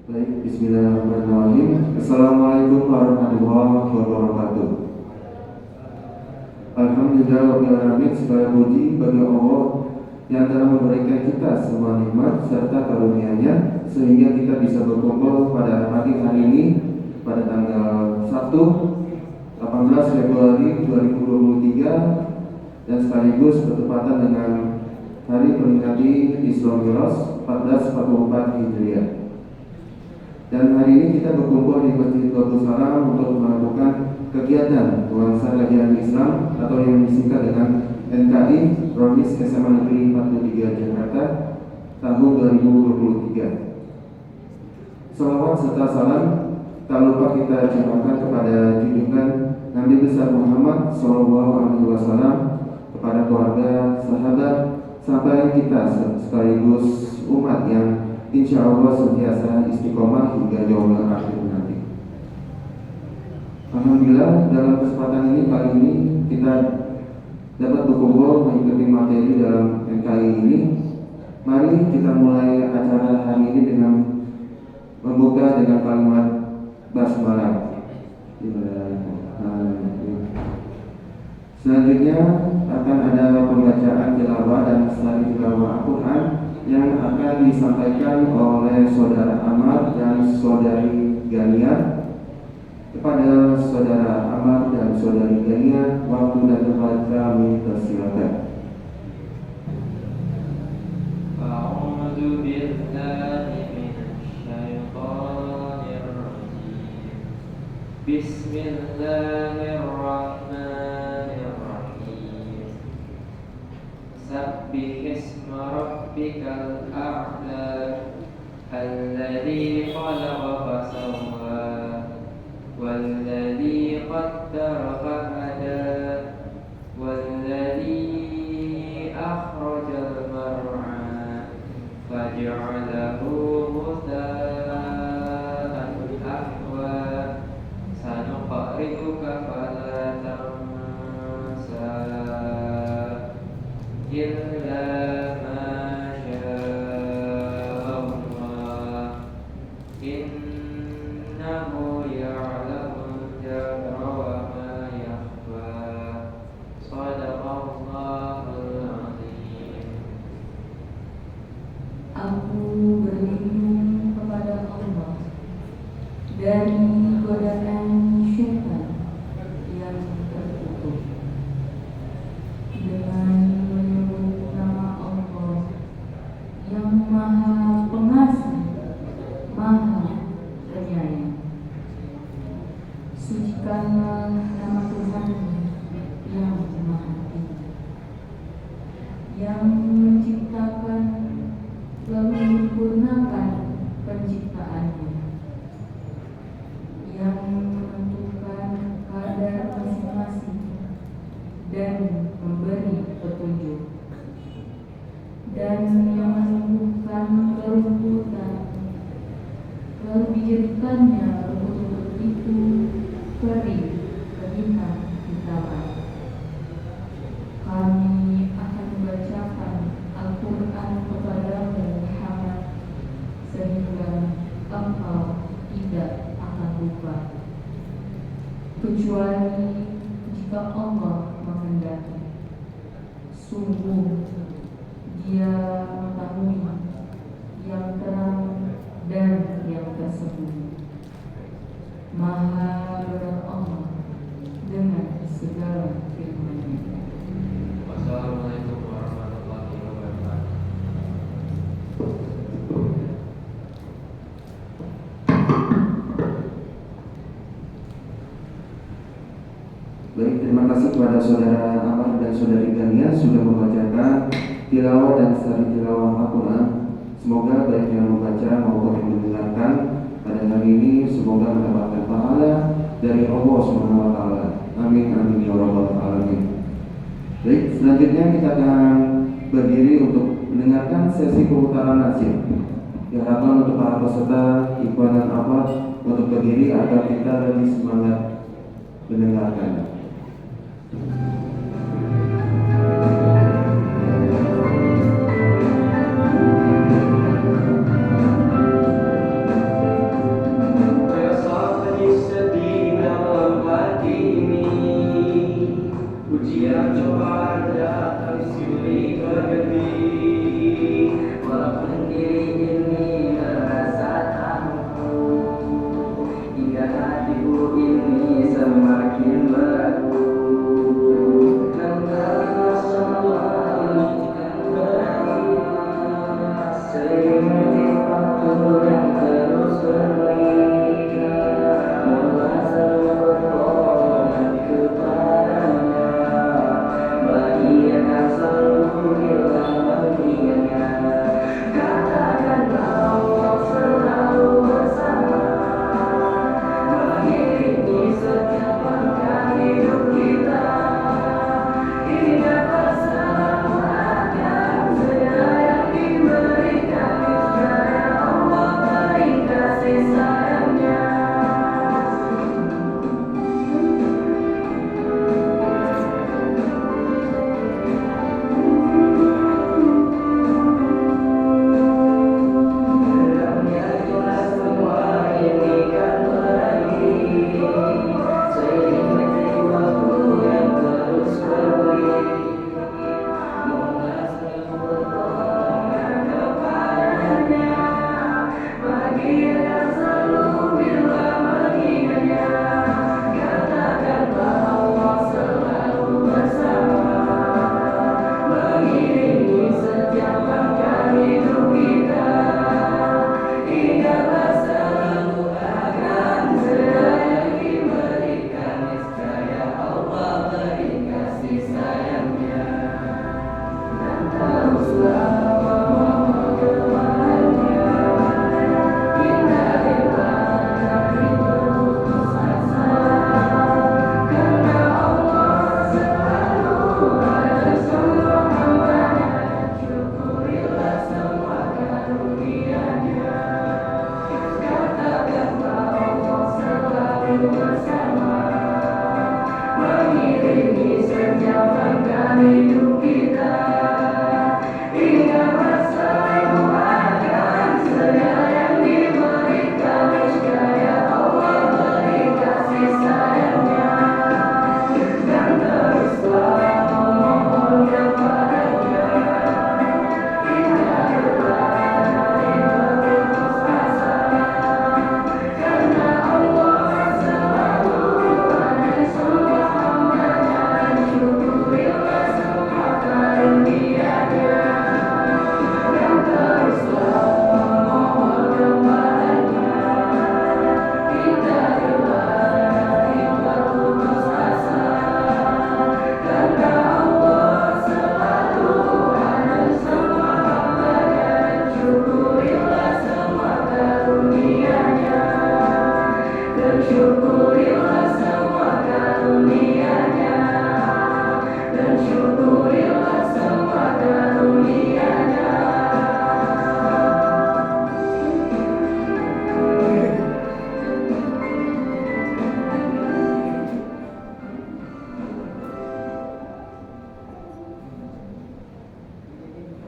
Baik, bismillahirrahmanirrahim. Assalamualaikum warahmatullahi wabarakatuh. Alhamdulillahirrahmanirrahim. Segala puji bagi Allah yang telah memberikan kita semua nikmat serta karunia-Nya sehingga kita bisa berkumpul pada pagi hari ini pada tanggal Sabtu 18 Februari 2023 dan sekaligus bertepatan dengan hari peringati Isra Mi'raj 1444 Hijriah. Dan hari ini kita berkumpul di Masjid Babus Salam untuk melakukan kegiatan nuansa kajian Islam atau yang disingkat dengan NKI Romis SMA Negeri 43 Jakarta tahun 2023. Salawat serta salam tak lupa kita curahkan kepada junjungan Nabi besar Muhammad SAW, kepada keluarga, sahabat, sampai kita sekaligus umat yang insya Allah sentiasa istiqomah hingga yaumul akhir nanti. Alhamdulillah, dalam kesempatan ini kali ini kita dapat berkumpul mengikuti materi dalam NKI ini. Mari kita mulai acara hari ini dengan membuka dengan kalimat basmalah. Selanjutnya akan ada pembacaan tilawah dan sari tilawah Al-Quran yang akan disampaikan oleh Saudara Amar dan Saudari Gania. Kepada Saudara Amar dan Saudari Gania, waktu dan tempat kami persilakan. A'udzu billahi minasyaitonir rajim. Bismillahirrahmanirrahim. Sabbih isma rabbikal a'la alladzi khalaqa fasawwa walladzi qaddara fahada walladzi akhrajal mar'a faj'alahu ghutha'an ahwa sanuqri'uka fala tansa illa ma syaa Allah innahu ya'lamul jahra wa ma yakhfa. Shadaqallahul azim. Aku berlindung kepada Allah dari godaan syaitan yang terkutuk dengan menyebut nama Allah yang Maha Pengasih, Maha Penyayang. Sucikanlah nama Tuhan yang Maha Tinggi, yang menciptakan lalu menyempurnakan penciptaannya, yang menentukan kadar masing-masing dan memberi petunjuk, dan yang menumbuhkan kerumputan lalu dijadikannya rumput itu kering kehitam-hitaman. Kami akan membacakan Al-Quran kepadamu Muhammad sehingga engkau tidak akan lupa, kecuali jika Allah menghendaki. Sungguh Dia mengetahui yang terang dan yang tersembunyi. Maha benar Allah dengan segala firman-Nya. Wassalamualaikum warahmatullahi wabarakatuh. Baik, terima kasih kepada Saudara Amar dan Saudari Gania sudah membacakan tilawah dan sari tilawah Al-Quran. Semoga baik yang membaca maupun yang mendengarkan pada hari ini semoga mendapatkan pahala dari Allah SWT. Amin amin ya rabbal alamin. Baik, selanjutnya kita akan berdiri untuk mendengarkan sesi pemutaran nasib. Diharapkan untuk para peserta ikhwan dan akhwat untuk berdiri agar kita lebih semangat mendengarkan.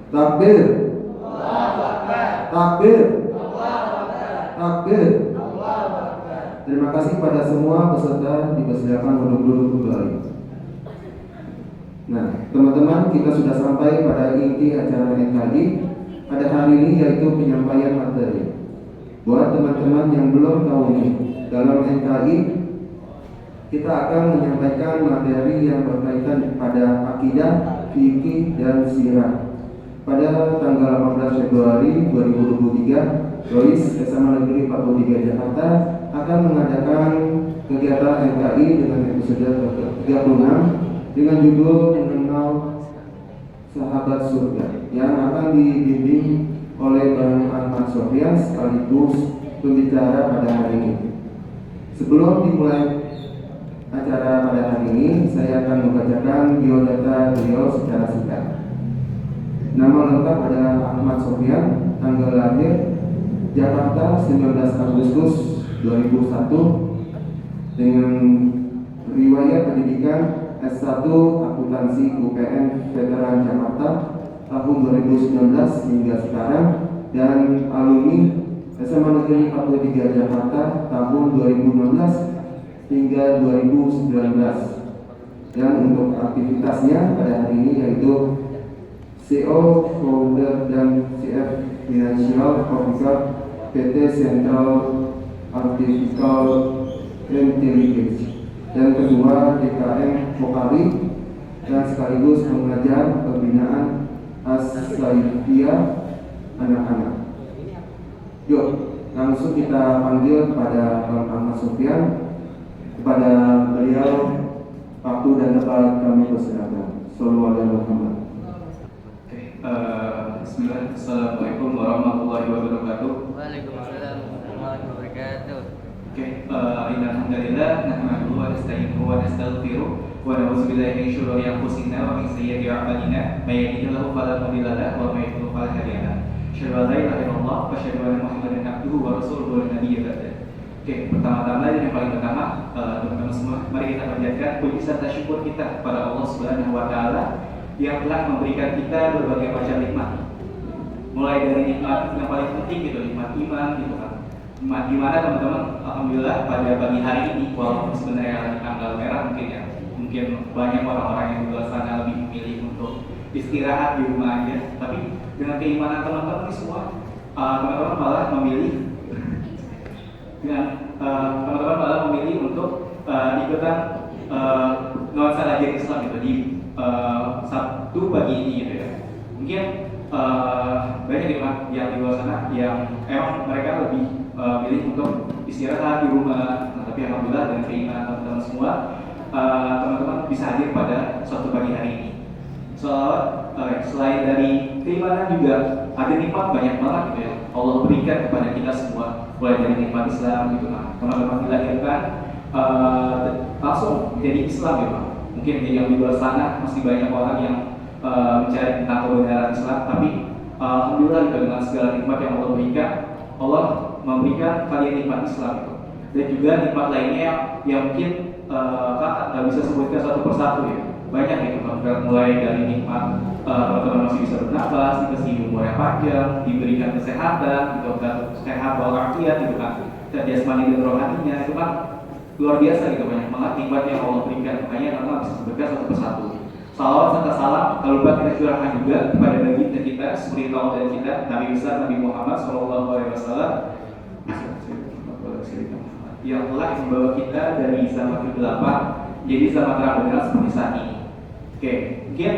Takbir. Takbir. Takbir. Terima kasih pada semua peserta, dipersilakan duduk kembali. Nah, teman-teman, kita sudah sampai pada inti acara NKI pada hari ini, yaitu penyampaian materi. Buat teman-teman yang belum tahu nih, dalam NKI kita akan menyampaikan materi yang berkaitan pada akidah, fikih, dan sirah. Pada tanggal 18 Februari 2023, Rois SMA Negeri 43 Jakarta akan mengadakan kegiatan NKI dengan episode ke-36 dengan judul Mengenal Sahabat Surga, yang akan dibimbing oleh Bang Ahmad Sofyan sekaligus pembicara pada hari ini. Sebelum dimulai acara pada hari ini, saya akan membacakan biodata beliau secara singkat. Nama lengkap adalah Ahmad Sofyan, tanggal lahir Jakarta 19 Agustus 2001, dengan riwayat pendidikan S1 Akuntansi UPN Veteran Jakarta tahun 2019 hingga sekarang, dan alumni SMA Negeri 43 Jakarta tahun 2016 hingga 2019. Dan untuk aktivitasnya pada hari ini yaitu CEO, Founder, dan CF Financial Officer PT Central Artificial Intelligence, dan kedua DKM Pokari, dan sekaligus mengajar pembinaan As-Saifiyah anak-anak. Yuk, langsung kita panggil kepada Bang Ahmad Sofyan. Kepada beliau, waktu dan tempat kami persilakan. Sallallahu alaihi wasallam. Bismillah. Assalamualaikum warahmatullahi wabarakatuh. Waalaikumsalam warahmatullahi wabarakatuh. Alhamdulillah, nahmaduhu wa nasta'inuhu wa nastaghfiruh wa na'udzu billahi min syururi anfusina wa min sayyiati a'malina, may yahdihillahu fala mudilla lahu wa may yudlil fala hadiya lahu. Asyhadu an la ilaha illallah wa asyhadu anna Muhammadan abduhu wa rasuluhu la nabiyya ba'da. Pertama-tama dan yang paling pertama, teman-teman semua, mari kita panjatkan puji serta syukur kita kepada Allah Subhanahu wa taala yang telah memberikan kita berbagai macam nikmat. Mulai dari nikmat yang paling penting gitu, nikmat iman gitu kan. Nikmat gimana teman-teman? Alhamdulillah pada pagi hari ini, walaupun sebenarnya lagi tanggal merah mungkin ya, mungkin banyak orang-orang yang di luar sana lebih memilih untuk istirahat di rumah aja. Tapi dengan keimanan teman-teman ini semua, teman-teman malah memilih ikutan nuansa ajaran Islam gitu di Sabtu pagi ini gitu ya. Mungkin banyak yang di luar sana yang emang mereka lebih milih untuk istirahat di rumah. Nah, tapi alhamdulillah dengan keinginan teman-teman semua, teman-teman bisa hadir pada Sabtu pagi hari ini. Selain dari keimanan juga ada nikmat banyak banget gitu ya Allah berikan kepada kita semua, mulai dari nikmat Islam gitu kan. Teman-teman dilahirkan langsung menjadi Islam ya Pak. Mungkin yang di luar sana masih banyak orang yang mencari tentang kebenaran Islam, tapi alhamdulillah dengan segala nikmat yang Allah berikan, Allah memberikan kalian nikmat Islam itu. Dan juga nikmat lainnya yang mungkin kakak nggak bisa sebutkan satu persatu ya. Banyak gitu kan, mulai dari nikmat teman-teman masih bisa bernafas, dikasih umur yang panjang, diberikan kesehatan, gitu kan, sehat walafiat gitu kan, dan jasmani dan rohaninya itu kan luar biasa gitu, banyak banget nikmat yang Allah berikan. Makanya karena bisa sebutkan satu persatu. Salawat serta salam kalau lupa kita curahkan juga kepada baginda kita, seperti tauladan kita, Nabi besar Nabi Muhammad SAW yang telah membawa kita dari zaman kegelapan jadi zaman terang benderang seperti saat ini. Oke, mungkin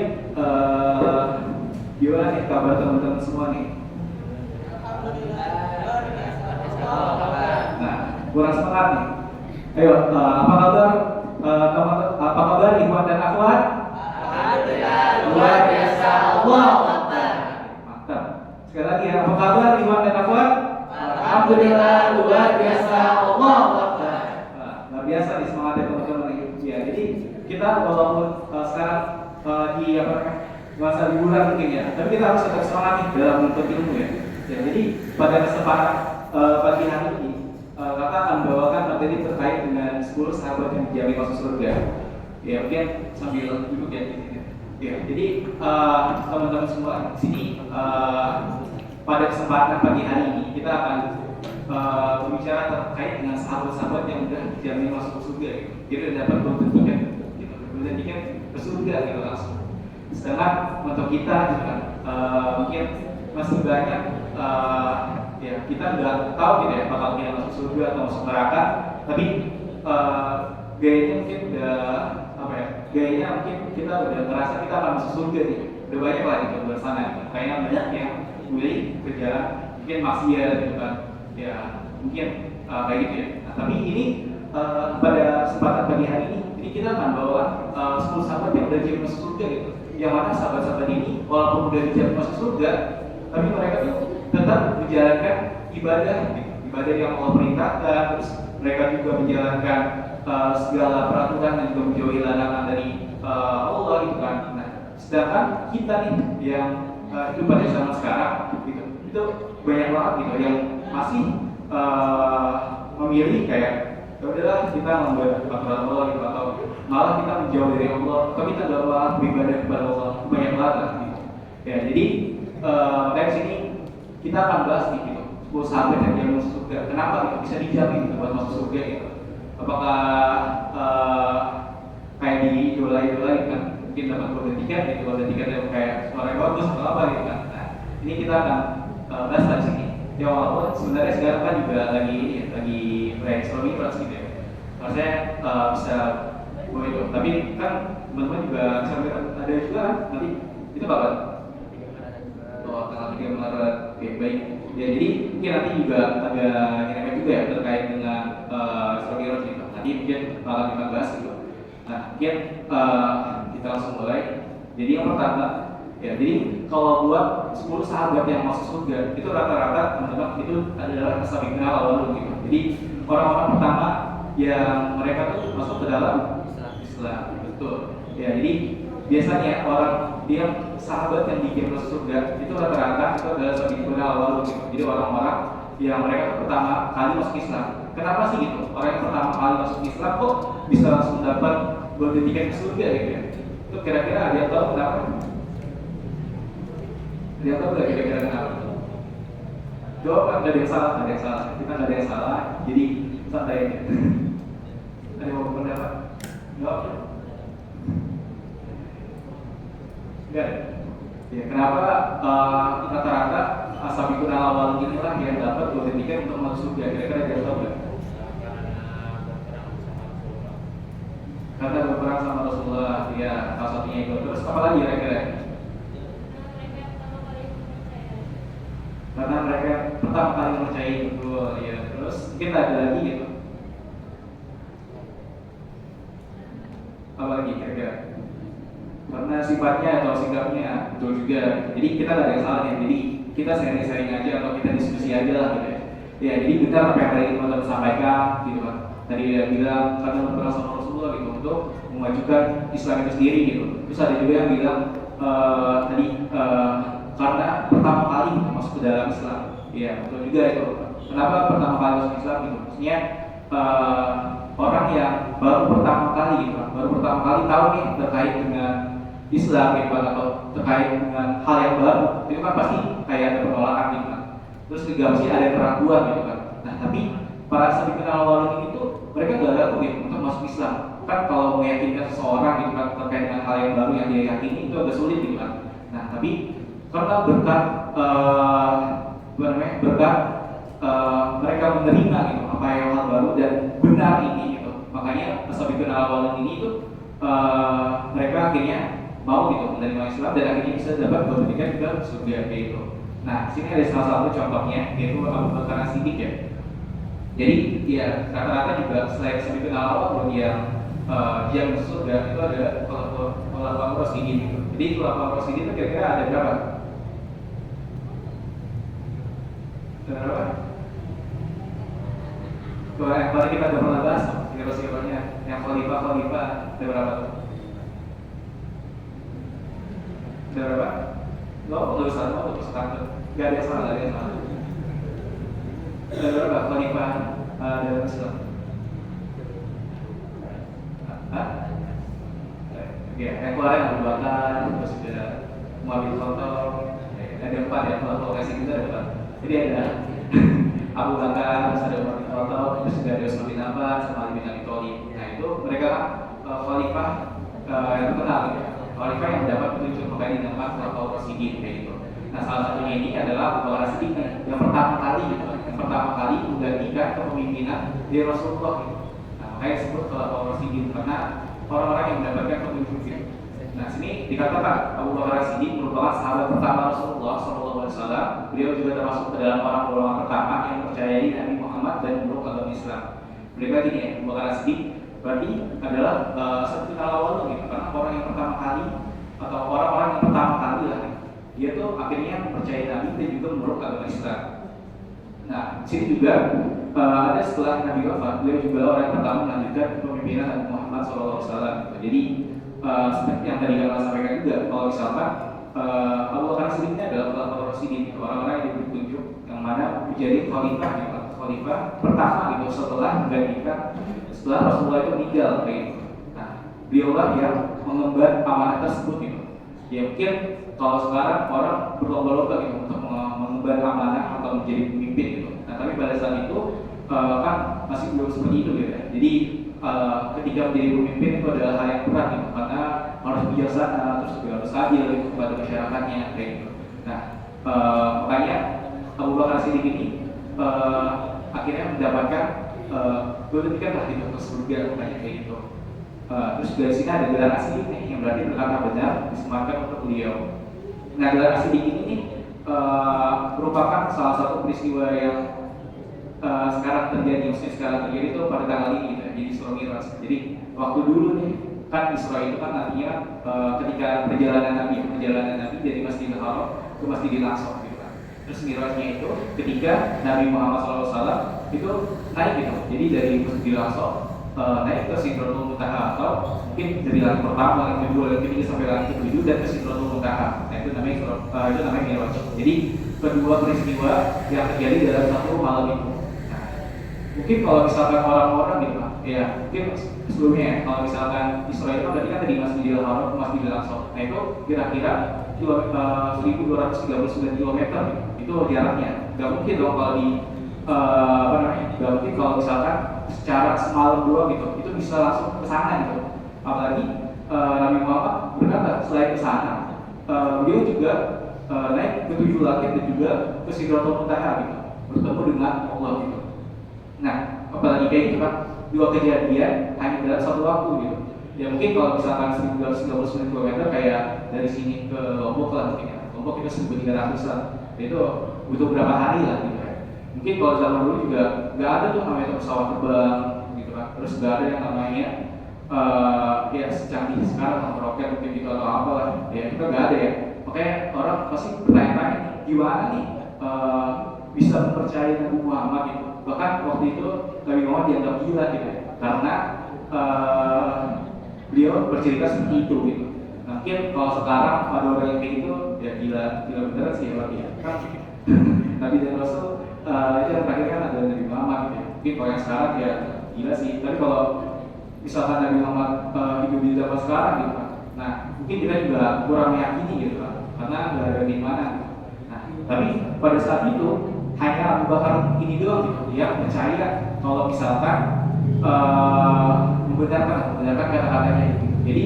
gimana nih kabar teman-teman semua nih? Nah, kurang semangat nih. Ayo, apa kabar apa kabar ikhwan dan akhwat? Alhamdulillah luar biasa. Allahu Akbar. Mantap. Sekali lagi ya, apa kabar ikhwan dan akhwat? Alhamdulillah luar biasa. Allahu Akbar. Luar biasa nih semangatnya teman-teman. Ya, jadi kita walaupun sekarang di masa liburan mungkin ya, tapi kita harus tetap semangat nih dalam menuntut ilmu ya. Jadi pada kesempatan pagi hari ini kakak akan membawakan materi terkait dengan 10 sahabat yang dijamin masuk surga. Ya, mungkin sambil duduk ya di sini. Ya, jadi teman-teman semua di sini pada kesempatan pagi hari ini kita akan berbicara terkait dengan sahabat-sahabat yang sudah dijamin masuk surga. Gitu. Jadi dapat golden ticket, gitu. Golden ticket ke surga gitu langsung. Sedangkan untuk kita gitu kan, mungkin masih banyak ya kita nggak tahu gitu ya bakal kita masuk surga atau masuk neraka, tapi gayanya mungkin udah apa ya, gayanya mungkin kita udah merasa kita akan masuk surga nih, udah banyak lah di luar sana gitu. Kayaknya banyak yang mulai berjalan mungkin maksiat gitu kan, ya mungkin kayak gitu ya. Nah, tapi ini pada kesempatan pagi hari ini kita akan bawa 10 sahabat yang udah jadi masuk surga gitu. Yang mana sahabat-sahabat ini walaupun udah dijamin masuk surga, tapi mereka tuh tetap menjalankan ibadah gitu. Ibadah yang Allah perintahkan, terus mereka juga menjalankan segala peraturan dan juga menjauhi larangan dari Allah gitu kan. Nah, sedangkan kita nih yang hidup pada zaman sekarang gitu, itu banyak banget gitu yang masih memilih kayak ya udahlah kita membuat peraturan Allah gitu, atau malah kita menjauh dari Allah, atau kita gak malah beribadah kepada Allah, banyak banget lah gitu. Ya, jadi dari sini kita akan bahas nih gitu 10 sahabat yang dijamin masuk surga. Kenapa gitu bisa dijamin gitu buat masuk surga gitu? Apakah kayak di idola-idola gitu kan, mungkin dapat golden ticket gitu, golden ticket yang kayak suara bagus atau apa gitu kan. Nah, ini kita akan bahas di sini. Ya walaupun sebenarnya sekarang kan juga lagi brainstorming terus gitu ya. Harusnya bisa begitu. Tapi kan teman-teman juga bisa ada juga kan nanti itu kapan? Tanggal 3 Maret. Oke, baik. Ya, jadi mungkin nanti juga ada nilai juga ya terkait dengan Strobiros gitu. Nanti mungkin bakal kita bahas gitu. Nah, mungkin kita langsung mulai. Jadi yang pertama, ya, jadi kalau buat 10 sahabat yang masuk surga itu rata-rata teman-teman itu adalah as-sabiqun al-awwalun gitu. Jadi orang-orang pertama yang mereka tuh masuk ke dalam Islam, betul. Ya, jadi biasanya orang yang sahabat yang dikirim masuk surga itu rata-rata itu adalah as-sabiqun al-awwalun gitu. Jadi orang-orang yang mereka pertama kali masuk Islam. Kenapa sih gitu? Orang yang pertama kali masuk Islam kok bisa langsung dapat golden ticket ke surga gitu ya? Itu kira-kira ada yang tahu kenapa? Dia tahu nggak kira-kira kenapa? Jawab kan, nggak ada yang salah, nggak ada yang salah. Kita nggak ada yang salah, jadi santai aja. Ada yang mau pendapat? Jawab. Enggak. Ya, kenapa rata-rata as-sabiqun al-awwalun inilah yang dapat golden ticket untuk masuk surga? Kira-kira dia tahu nggak? Rasulullah, ya salah satunya itu. Terus apa lagi kira-kira? Karena mereka pertama kali mempercayai betul, ya. Terus mungkin ada lagi gitu. Apa lagi kira-kira? Karena sifatnya atau sikapnya betul juga. Jadi kita nggak ada yang salah ya. Jadi kita sharing-sharing aja atau kita diskusi aja lah gitu ya. Ya jadi benar apa yang tadi teman-teman sampaikan gitu kan. Tadi dia bilang karena berasal Rasulullah gitu untuk memajukan Islam itu sendiri gitu. Terus ada juga yang bilang tadi karena pertama kali gitu, masuk ke dalam Islam. Iya betul juga itu. Kenapa pertama kali masuk Islam gitu? Maksudnya orang yang baru pertama kali gitu kan, baru pertama kali tahu nih terkait dengan Islam gitu kan, atau terkait dengan hal yang baru, itu kan pasti kayak ada penolakan gitu kan. Terus juga pasti ada keraguan gitu kan. Nah tapi para sahabat awal ini tuh mereka gak ragu gitu untuk masuk Islam. Kan kalau meyakinkan seseorang gitu kan terkait dengan hal yang baru yang dia yakini itu agak sulit gitu kan. Nah tapi karena berkat berkat mereka menerima gitu apa yang hal baru dan benar ini gitu, makanya sahabat awal ini itu mereka akhirnya mau gitu menerima Islam dan akhirnya bisa dapat memberikan juga surga itu. Nah, sini ada salah satu contohnya yaitu Abu Bakar As-Siddiq ya. Jadi ya rata-rata juga selain sahabat awal yang masuk surga itu ada Khulafaur Rasyidin gitu. Jadi Khulafaur Rasyidin itu kira-kira ada berapa? Ada berapa? Kalau yang tadi kita udah pernah bahas siapa-siapanya yang khalifah ada berapa tuh? Ada berapa? Lo nggak usah mau untuk starter, nggak ada yang salah. Ada berapa khalifah dalam Islam? Ya, yang keluar Abu Bakar, terus juga Umar bin Khattab, ada 4 ya, kalau kasih kita ada 4. Jadi ada Abu Bakar, terus ada Umar bin Khattab, terus juga ada Utsman bin Affan, sama Ali bin Abi Thalib. Nah itu mereka khalifah yang terkenal gitu ya. Khalifah yang mendapat petunjuk makanya dinamakan Khulafaur Rasyidin kayak gitu. Nah salah satunya ini adalah Abu Bakar As-Siddiq yang pertama kali gitu, yang pertama kali menggantikan kepemimpinan di Rasulullah gitu. Nah makanya disebut Khulafaur Rasyidin karena orang-orang yang mendapatkan petunjuk gitu. Nah sini dikatakan Abu Bakar As-Siddiq merupakan sahabat pertama Rasulullah SAW. Beliau juga termasuk ke dalam orang-orang pertama yang percayai Nabi Muhammad dan memeluk agama Islam. Mereka gini ya, Abu Bakar As-Siddiq berarti adalah satu awal gitu, karena orang yang pertama kali atau orang-orang yang pertama kali lah dia tuh akhirnya mempercayai Nabi dan juga memeluk agama Islam. Nah sini juga ada setelah Nabi wafat, beliau juga orang yang pertama melanjutkan kepemimpinan Nabi Muhammad SAW. Jadi seperti yang tadi kalian sampaikan juga, kalau misalkan Abu Bakar As-Siddiq ini adalah Khulafaur Rasyidin, orang-orang yang diberi petunjuk yang mana menjadi khalifah gitu, khalifah pertama gitu setelah menggantikan setelah Rasulullah itu meninggal kayak gitu. Nah, beliaulah yang mengemban amanah tersebut gitu. Ya mungkin kalau sekarang orang berlomba-lomba gitu untuk mengemban amanah atau menjadi pemimpin gitu. Nah, tapi pada saat itu kan masih belum seperti itu gitu ya. Jadi ketika menjadi pemimpin itu adalah hal yang berat gitu, karena harus bijaksana, terus juga harus adil gitu, kepada masyarakatnya kayak gitu. Nah, makanya Abu Bakar As-Siddiq ini akhirnya mendapatkan diberikan lah gitu ke surga makanya kayak gitu. Terus dari sini ada gelar As-Siddiq nih yang berarti berkata benar disematkan untuk beliau. Nah, gelar As-Siddiq ini nih merupakan salah satu peristiwa yang sekarang terjadi itu pada tanggal ini gitu, jadi Isra Mi'raj. Jadi waktu dulu nih kan Isra itu kan artinya ketika perjalanan Nabi dari Masjidil Haram ke Masjidil Aqsa gitu kan. Terus Mi'rajnya itu ketika Nabi Muhammad SAW itu naik gitu. Jadi dari Masjidil Aqsa naik ke Sidratul Muntaha atau mungkin dari langit pertama, langit kedua, langit ketiga sampai langit ketujuh dan ke Sidratul Muntaha. Nah itu namanya Mi'raj. Jadi kedua peristiwa yang terjadi dalam satu malam itu. Mungkin kalau misalkan orang-orang gitu ya mungkin sebelumnya ya, kalau misalkan Isra itu berarti kan dari Masjidil Haram ke Masjidil Aqsa. Nah itu kira-kira 1239 km itu jaraknya. Gak mungkin dong kalau gak mungkin kalau misalkan secara semalam doang gitu itu bisa langsung ke sana gitu. Apalagi Nabi Muhammad berkata selain ke sana beliau juga naik ke 7 langit dan juga ke Sidratul Muntaha gitu, bertemu dengan Allah gitu. Nah, apalagi kayak gitu kan, 2 kejadian hanya dalam satu waktu gitu. Ya mungkin kalau misalkan 1239 km kayak dari sini ke Lombok lah mungkin ya. Lombok itu 1300-an. Itu butuh berapa hari lah gitu ya. Mungkin kalau zaman dulu juga nggak ada tuh namanya pesawat terbang gitu kan. Terus nggak ada yang namanya ya secanggih sekarang atau roket mungkin gitu atau apa lah. Ya itu nggak ada ya. Makanya orang pasti bertanya-tanya gimana nih bisa mempercayai Nabi Muhammad gitu. Bahkan waktu itu Nabi Muhammad dianggap gila gitu ya. Karena beliau bercerita seperti itu gitu. Nah, mungkin kalau sekarang ada orang yang kayak gitu ya gila beneran sih ya ya. Kan Nabi dan Rasul itu yang terakhir kan ada Nabi Muhammad gitu ya. Mungkin kalau yang sekarang ya gila sih. Tapi kalau misalkan Nabi Muhammad hidup di zaman sekarang gitu kan. Nah, mungkin kita juga kurang meyakini gitu kan. Karena nggak ada di mana. Nah, tapi pada saat itu hanya Abu Bakar ini doang gitu yang percaya kalau misalkan membenarkan kata-katanya itu. Jadi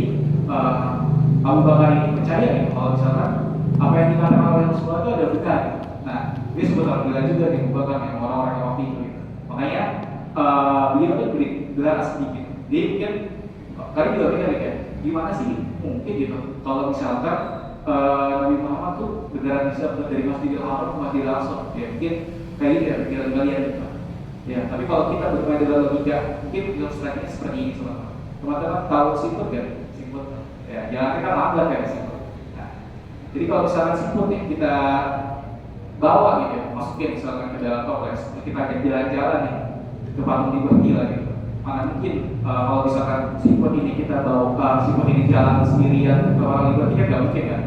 Abu Bakar ini percaya gitu kalau misalkan apa yang dikatakan oleh Rasulullah itu ada benar. Nah, dia sebut alhamdulillah juga nih Abu Bakar yang orang-orang yang waktu itu. Gitu. Makanya beliau itu beri gelar sedikit. Jadi mungkin kalian juga pikir kayak gimana sih mungkin gitu kalau misalkan Nabi Muhammad tuh beneran bisa dari Masjidil Haram ke Masjidil Aqsa. Ya mungkin kayak gitu ya pikiran kalian gitu. Ya, tapi kalau kita bermain dengan logika, mungkin ilustrasinya seperti ini teman-teman tahu siput kan? Siput, ya, jangan kita maklum ya siput. Nah, jadi kalau misalkan siput nih kita bawa gitu ya, masukin misalkan ke dalam toples, kita ajak jalan-jalan nih ke patung Liberty lah gitu. Mana mungkin kalau misalkan siput ini kita bawa, siput ini jalan sendirian ke patung Liberty kan nggak mungkin kan?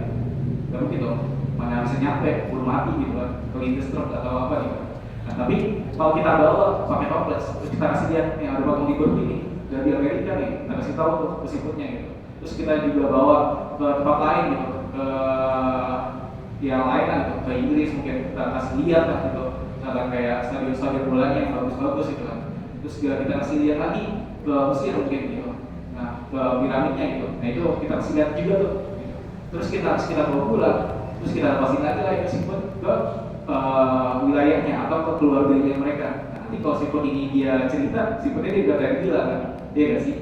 Nggak mungkin dong. Mana bisa nyampe, buru mati gitu kan, kelindes truk atau apa gitu. Nah, tapi kalau kita bawa pakai toples, kita kasih lihat yang ada patung Liberty ini dari Amerika nih, kita kasih tahu tuh ke siputnya gitu. Terus kita juga bawa ke tempat lain gitu, ke yang lain gitu, ke Inggris mungkin kita kasih lihat lah gitu, misalkan kayak stadion bolanya yang bagus-bagus gitu kan. Terus juga kita kasih lihat lagi ke Mesir mungkin gitu, nah ke piramidnya gitu. Nah itu kita kasih lihat juga tuh. Gitu. Terus kita bawa pulang, terus kita lepasin lagi lah itu siput ke wilayahnya atau ke keluarganya mereka. Nah, nanti kalau siput ini dia cerita, siputnya dia udah kayak gila kan, dia nggak sih?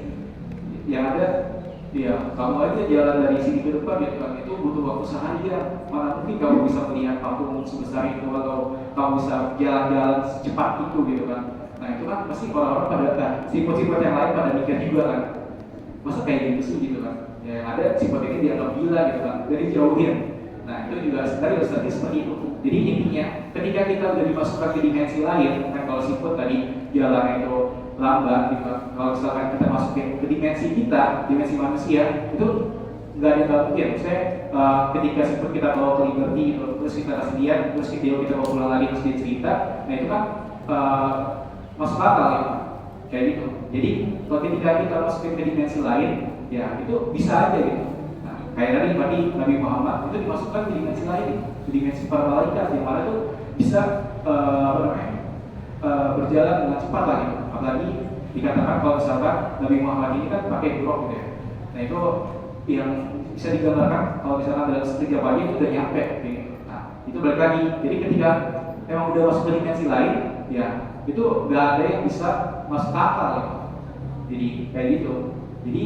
Yang ada, ya kamu aja jalan dari sini ke depan gitu kan, itu butuh waktu seharian. Mana mungkin kamu bisa melihat patung sebesar itu atau kamu bisa jalan-jalan secepat itu gitu kan. Nah itu kan pasti orang-orang pada siput-siput yang lain pada mikir juga kan. Masa kayak gitu sih gitu kan? Ya, yang ada siput ini dianggap gila gitu kan, dari jauhin. Nah itu juga sebenarnya seperti itu. Jadi intinya ketika kita udah dimasukkan ke dimensi lain, kan kalau siput tadi jalan itu lambat gitu. Kalau misalkan kita masukin ke dimensi kita, dimensi manusia, itu nggak ada yang mungkin. Maksudnya ketika siput kita bawa ke Liberty gitu, terus kita kasih lihat, terus kita bawa pulang lagi terus dia cerita, nah itu kan masuk akal gitu. Kayak gitu. Jadi kalau ketika kita masukin ke dimensi lain, ya itu bisa aja gitu. Kayak tadi Nabi Muhammad itu dimasukkan ke dimensi lain, ke dimensi para malaikat yang mana itu bisa berjalan dengan cepat lah gitu. Apalagi dikatakan kalau misalkan Nabi Muhammad ini kan pakai buruk gitu ya. Nah itu yang bisa digambarkan kalau misalkan dalam sekejap aja itu udah nyampe gitu. Nah itu balik lagi. Jadi ketika emang udah masuk ke dimensi lain, ya itu nggak ada yang bisa masuk akal gitu. Jadi kayak gitu. Jadi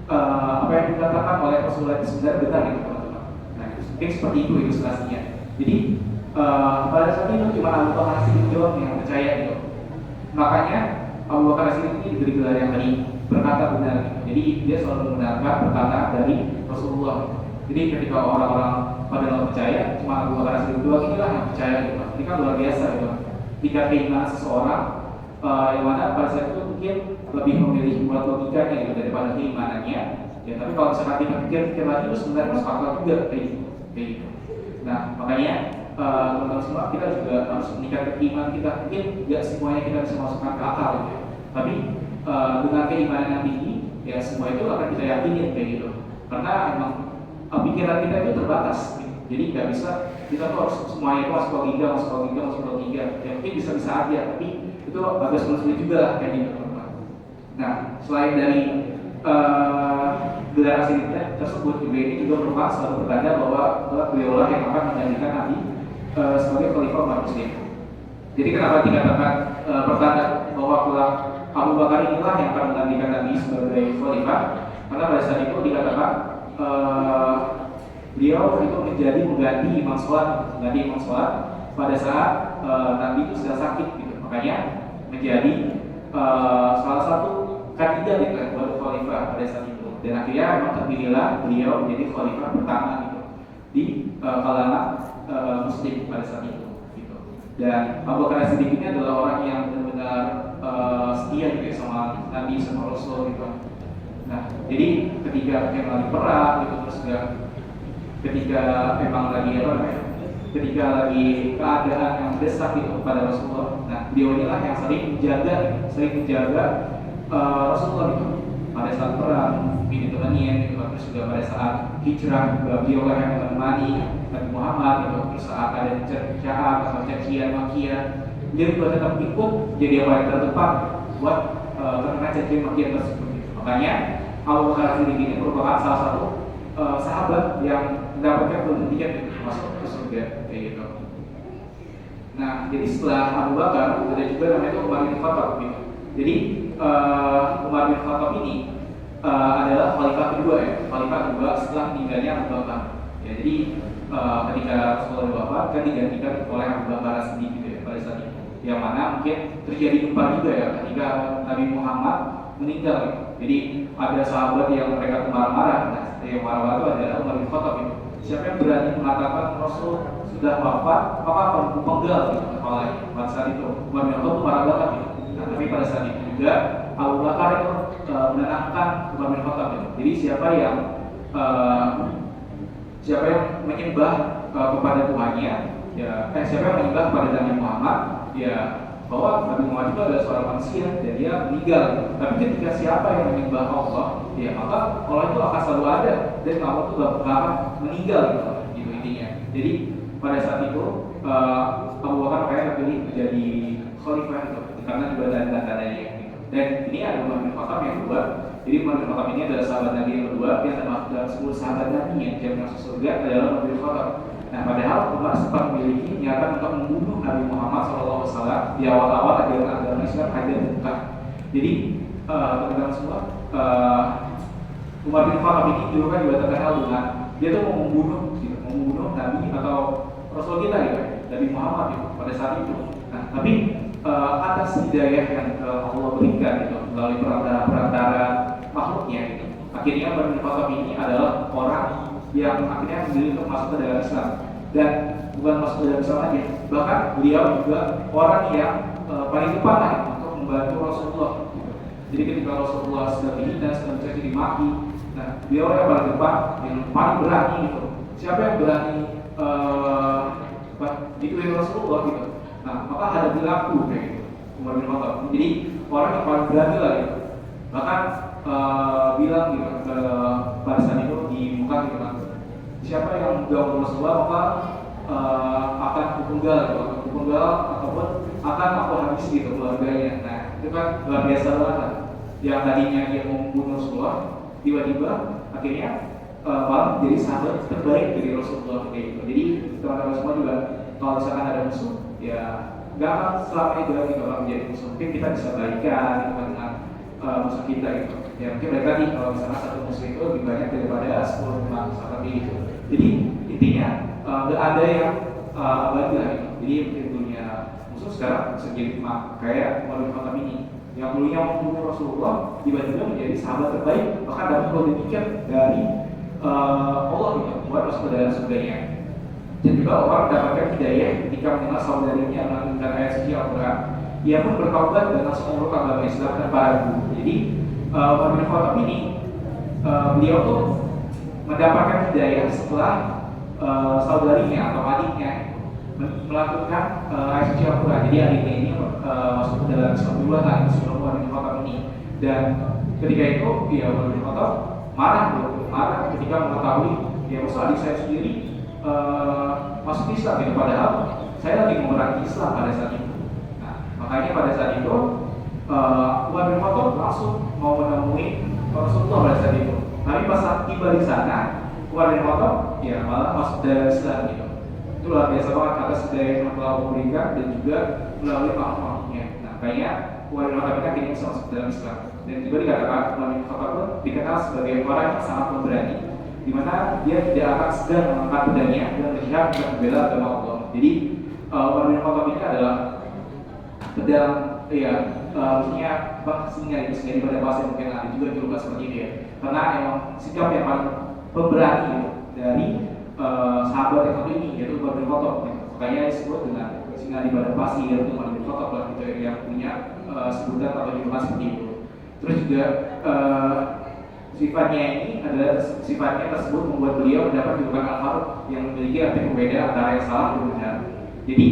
apa yang dikatakan oleh Rasulullah itu sebenarnya benar gitu teman-teman. Nah mungkin seperti itu ilustrasinya. Jadi pada saat itu cuma Abu Bakar Siddiq doang yang percaya gitu. Makanya Abu Bakar Siddiq ini diberi gelar yang tadi berkata benar gitu. Jadi dia selalu membenarkan perkataan dari Rasulullah gitu. Jadi ketika orang-orang pada nggak percaya, cuma Abu Bakar Siddiq doang inilah yang percaya gitu. Ini kan luar biasa gitu. Jika keimanan seseorang yang mana pada saat itu mungkin lebih memilih buat logikanya gitu daripada keimanannya. Ya tapi kalau misalkan kita pikir lagi itu sebenarnya masuk akal juga kayak gitu. Nah makanya teman-teman semua kita juga harus meningkatkan keimanan kita. Mungkin nggak semuanya kita bisa masukkan ke akal gitu ya. Tapi dengan keimanan yang tinggi ya semua itu akan kita yakinin kayak gitu. Karena emang pikiran kita itu terbatas gitu. Jadi nggak bisa kita tuh harus semuanya itu masuk logika. Ya mungkin bisa aja tapi itu agak sulit juga lah kayak gitu teman-teman. Nah selain dari gelar asli tersebut juga ini juga merupakan suatu pertanda bahwa beliau lah yang akan menjadikan Nabi sebagai khalifah umat muslim. Jadi kenapa dikatakan pertanda bahwa Abu Bakar inilah yang akan menggantikan Nabi sebagai khalifah? karena pada saat itu dikatakan beliau itu menjadi mengganti imam sholat pada saat Nabi itu sedang sakit gitu. Makanya menjadi salah satu kandidat gitu buat khalifah pada saat itu. Dan akhirnya memang terpilihlah beliau menjadi khalifah pertama gitu di kalangan muslim pada saat itu gitu. Dan Abu Bakar As-Siddiq ini adalah orang yang benar-benar setia gitu ya sama Nabi sama Rasul gitu. Nah, jadi ketika memang lagi perang gitu, terus juga ketika memang lagi ketika lagi keadaan yang mendesak gitu pada Rasulullah. Nah, beliau inilah yang sering menjaga Rasulullah gitu. Pada saat perang, ini temannya gitu, terus juga pada saat hijrah juga beliau yang menemani Nabi Muhammad gitu. Terus saat ada cercaan atau cacian makian, dia juga tetap ikut jadi yang paling terdepan buat terkena cacian makian tersebut. Makanya Abu Bakar As-Siddiq ini merupakan salah satu sahabat yang mendapatkan pendidikan masuk ke surga kayak gitu. Nah, jadi setelah Abu Bakar ada juga namanya Umar bin Khattab gitu. Jadi Umar bin Khattab ini adalah khalifah kedua setelah meninggalnya Abu Bakar. Ya, jadi ketika Rasulullah wafat kan digantikan oleh Abu Bakar As-Siddiq gitu ya pada saat itu. Yang mana mungkin terjadi gempa juga ya ketika Nabi Muhammad meninggal gitu. Jadi ada sahabat yang mereka marah-marah. Nah, yang marah-marah itu adalah Umar bin Khattab itu. Siapa yang berani mengatakan Rasul sudah wafat, maka akan kupenggal gitu kepalanya. Pada saat itu Umar bin Khattab marah banget gitu. Nah, tapi pada saat itu juga Abu Bakar itu menenangkan Umar bin Khattab itu. Jadi siapa yang menyembah kepada Tuhannya, ya siapa yang menyembah kepada Nabi Muhammad, ya bahwa Nabi Muhammad itu adalah seorang manusia dan dia meninggal. Tapi ketika siapa yang menyembah Allah, ya maka Allah itu akan selalu ada dan Allah itu gak akan meninggal gitu intinya. Jadi pada saat itu Abu Bakar kayak terpilih menjadi khalifah itu karena juga tanda-tandanya gitu. Dan ini ada Umar bin Khattab yang kedua. Jadi Umar bin Khattab ini adalah sahabat Nabi yang kedua yang termasuk dalam 10 sahabat Nabi yang jaminan masuk surga adalah Umar bin Khattab. Nah, padahal Umar sempat memiliki niatan untuk membunuh Nabi Muhammad SAW di awal-awal ajaran agama Islam ada buka. Jadi teman-teman semua, Umar bin Khattab ini dulu kan juga terkenal dengan dia tuh mau membunuh Nabi atau Rasul kita gitu, Nabi Muhammad gitu, pada saat itu. Nah, tapi atas hidayah yang Allah berikan gitu melalui perantara makhluknya gitu. Akhirnya Umar bin Khattab ini adalah orang yang akhirnya memilih untuk masuk ke dalam Islam. Dan bukan masuk ke dalam Islam aja, bahkan beliau juga orang yang paling depan lah untuk membantu Rasulullah. Jadi ketika Rasulullah sedang dihina, sedang mencaci dimaki, nah beliau yang paling depan, yang paling berani gitu. Siapa yang berani gituin Rasulullah gitu? Nah maka hadapi aku kayak gitu, Umar bin Khattab. Jadi orang yang paling berani lah gitu. Bahkan bilang gitu pada saat itu di muka gitu kan, siapa yang mengganggu Rasulullah maka akan kupenggal ataupun akan aku habis gitu keluarganya. Nah itu kan luar biasa banget. Yang tadinya dia mau membunuh Rasulullah tiba-tiba akhirnya malah jadi sahabat terbaik dari Rasulullah kayak gitu. Jadi teman-teman semua juga kalau misalkan ada musuh ya gak akan selamanya juga gitu orang menjadi musuh. Mungkin kita bisa baikan gitu dengan musuh kita gitu. Ya mungkin mereka nih kalau misalnya satu musuh itu lebih banyak daripada 10 teman seperti itu. Jadi intinya nggak ada yang abadi lah gitu. Jadi yang punya musuh sekarang bisa jadi teman kayak Umar bin Khattab ini yang dulunya membunuh Rasulullah tiba-tiba menjadi sahabat terbaik, bahkan dapat golden dari Allah gitu buat masuk ke dalam surganya. Dan juga orang mendapatkan hidayah ketika mengenal saudarinya melanjutkan ayat suci Al-Quran. Ia pun bertaubat dan langsung memeluk agama Islam tanpa ragu. Jadi Umar bin Khattab ini beliau tuh mendapatkan hidayah setelah saudarinya atau adiknya melakukan ayat suci Al-Quran. Jadi adiknya ini masuk ke dalam Islam dulu lah sebelum Umar bin Khattab ini. Dan ketika itu ya Umar bin Khattab marah ketika mengetahui ya masa adik saya sendiri masuk Islam gitu, padahal saya lagi memerangi Islam pada saat itu. Nah, makanya pada saat itu Umar bin Khattab langsung mau menemui Rasulullah pada saat itu. Tapi pas saat tiba di sana, Umar bin Khattab ya malah masuk dalam Islam gitu. Itu luar biasa banget atas hidayah yang telah Allah berikan dan juga melalui makhluk-makhluknya. Nah, makanya Umar bin Khattab ini akhirnya bisa masuk dalam Islam. Dan juga dikatakan Umar bin Khattab pun dikenal sebagai orang yang sangat pemberani, di mana dia tidak akan segan mengangkat pedangnya dan berjihad untuk membela agama Allah. Jadi Umar bin Khattab ini adalah pedang, ya punya singa itu sendiri pada bahasa mungkin ada juga julukan seperti itu ya. Karena emang sikap yang paling pemberani gitu, dari sahabat yang satu ini yaitu Umar bin Khattab. Makanya disebut dengan singa di badan pasir itu Umar bin Khattab lah gitu, yang punya sebutan atau julukan seperti itu. Terus juga sifatnya ini adalah sifatnya tersebut membuat beliau mendapat julukan Al-Faruq yang memiliki arti pembeda antara yang salah dan benar. Jadi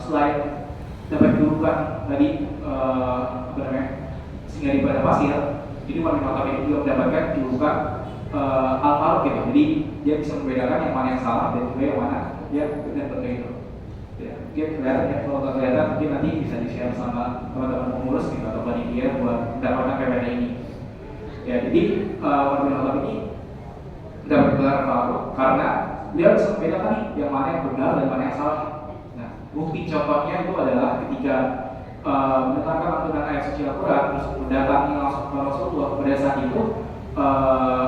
selain dapat julukan tadi singa di badan pasir, jadi Umar bin Khattab ini juga mendapatkan julukan Al-Faruq gitu. Jadi dia bisa membedakan yang mana yang salah dan juga yang mana yang benar betul itu. Ya, mungkin kelihatan ya, kalau nggak kelihatan mungkin nanti bisa di-share sama teman-teman pengurus gitu atau panitia buat mendapatkan PPT ini. Ya, jadi Umar bin Khattab ini dapat gelar Al-Faruq karena dia bisa membedakan nih yang mana yang benar dan mana yang salah. Nah, bukti contohnya itu adalah ketika menetapkan lantunan ayat suci Al-Quran terus mendatangi langsung ke Rasulullah. Pada saat itu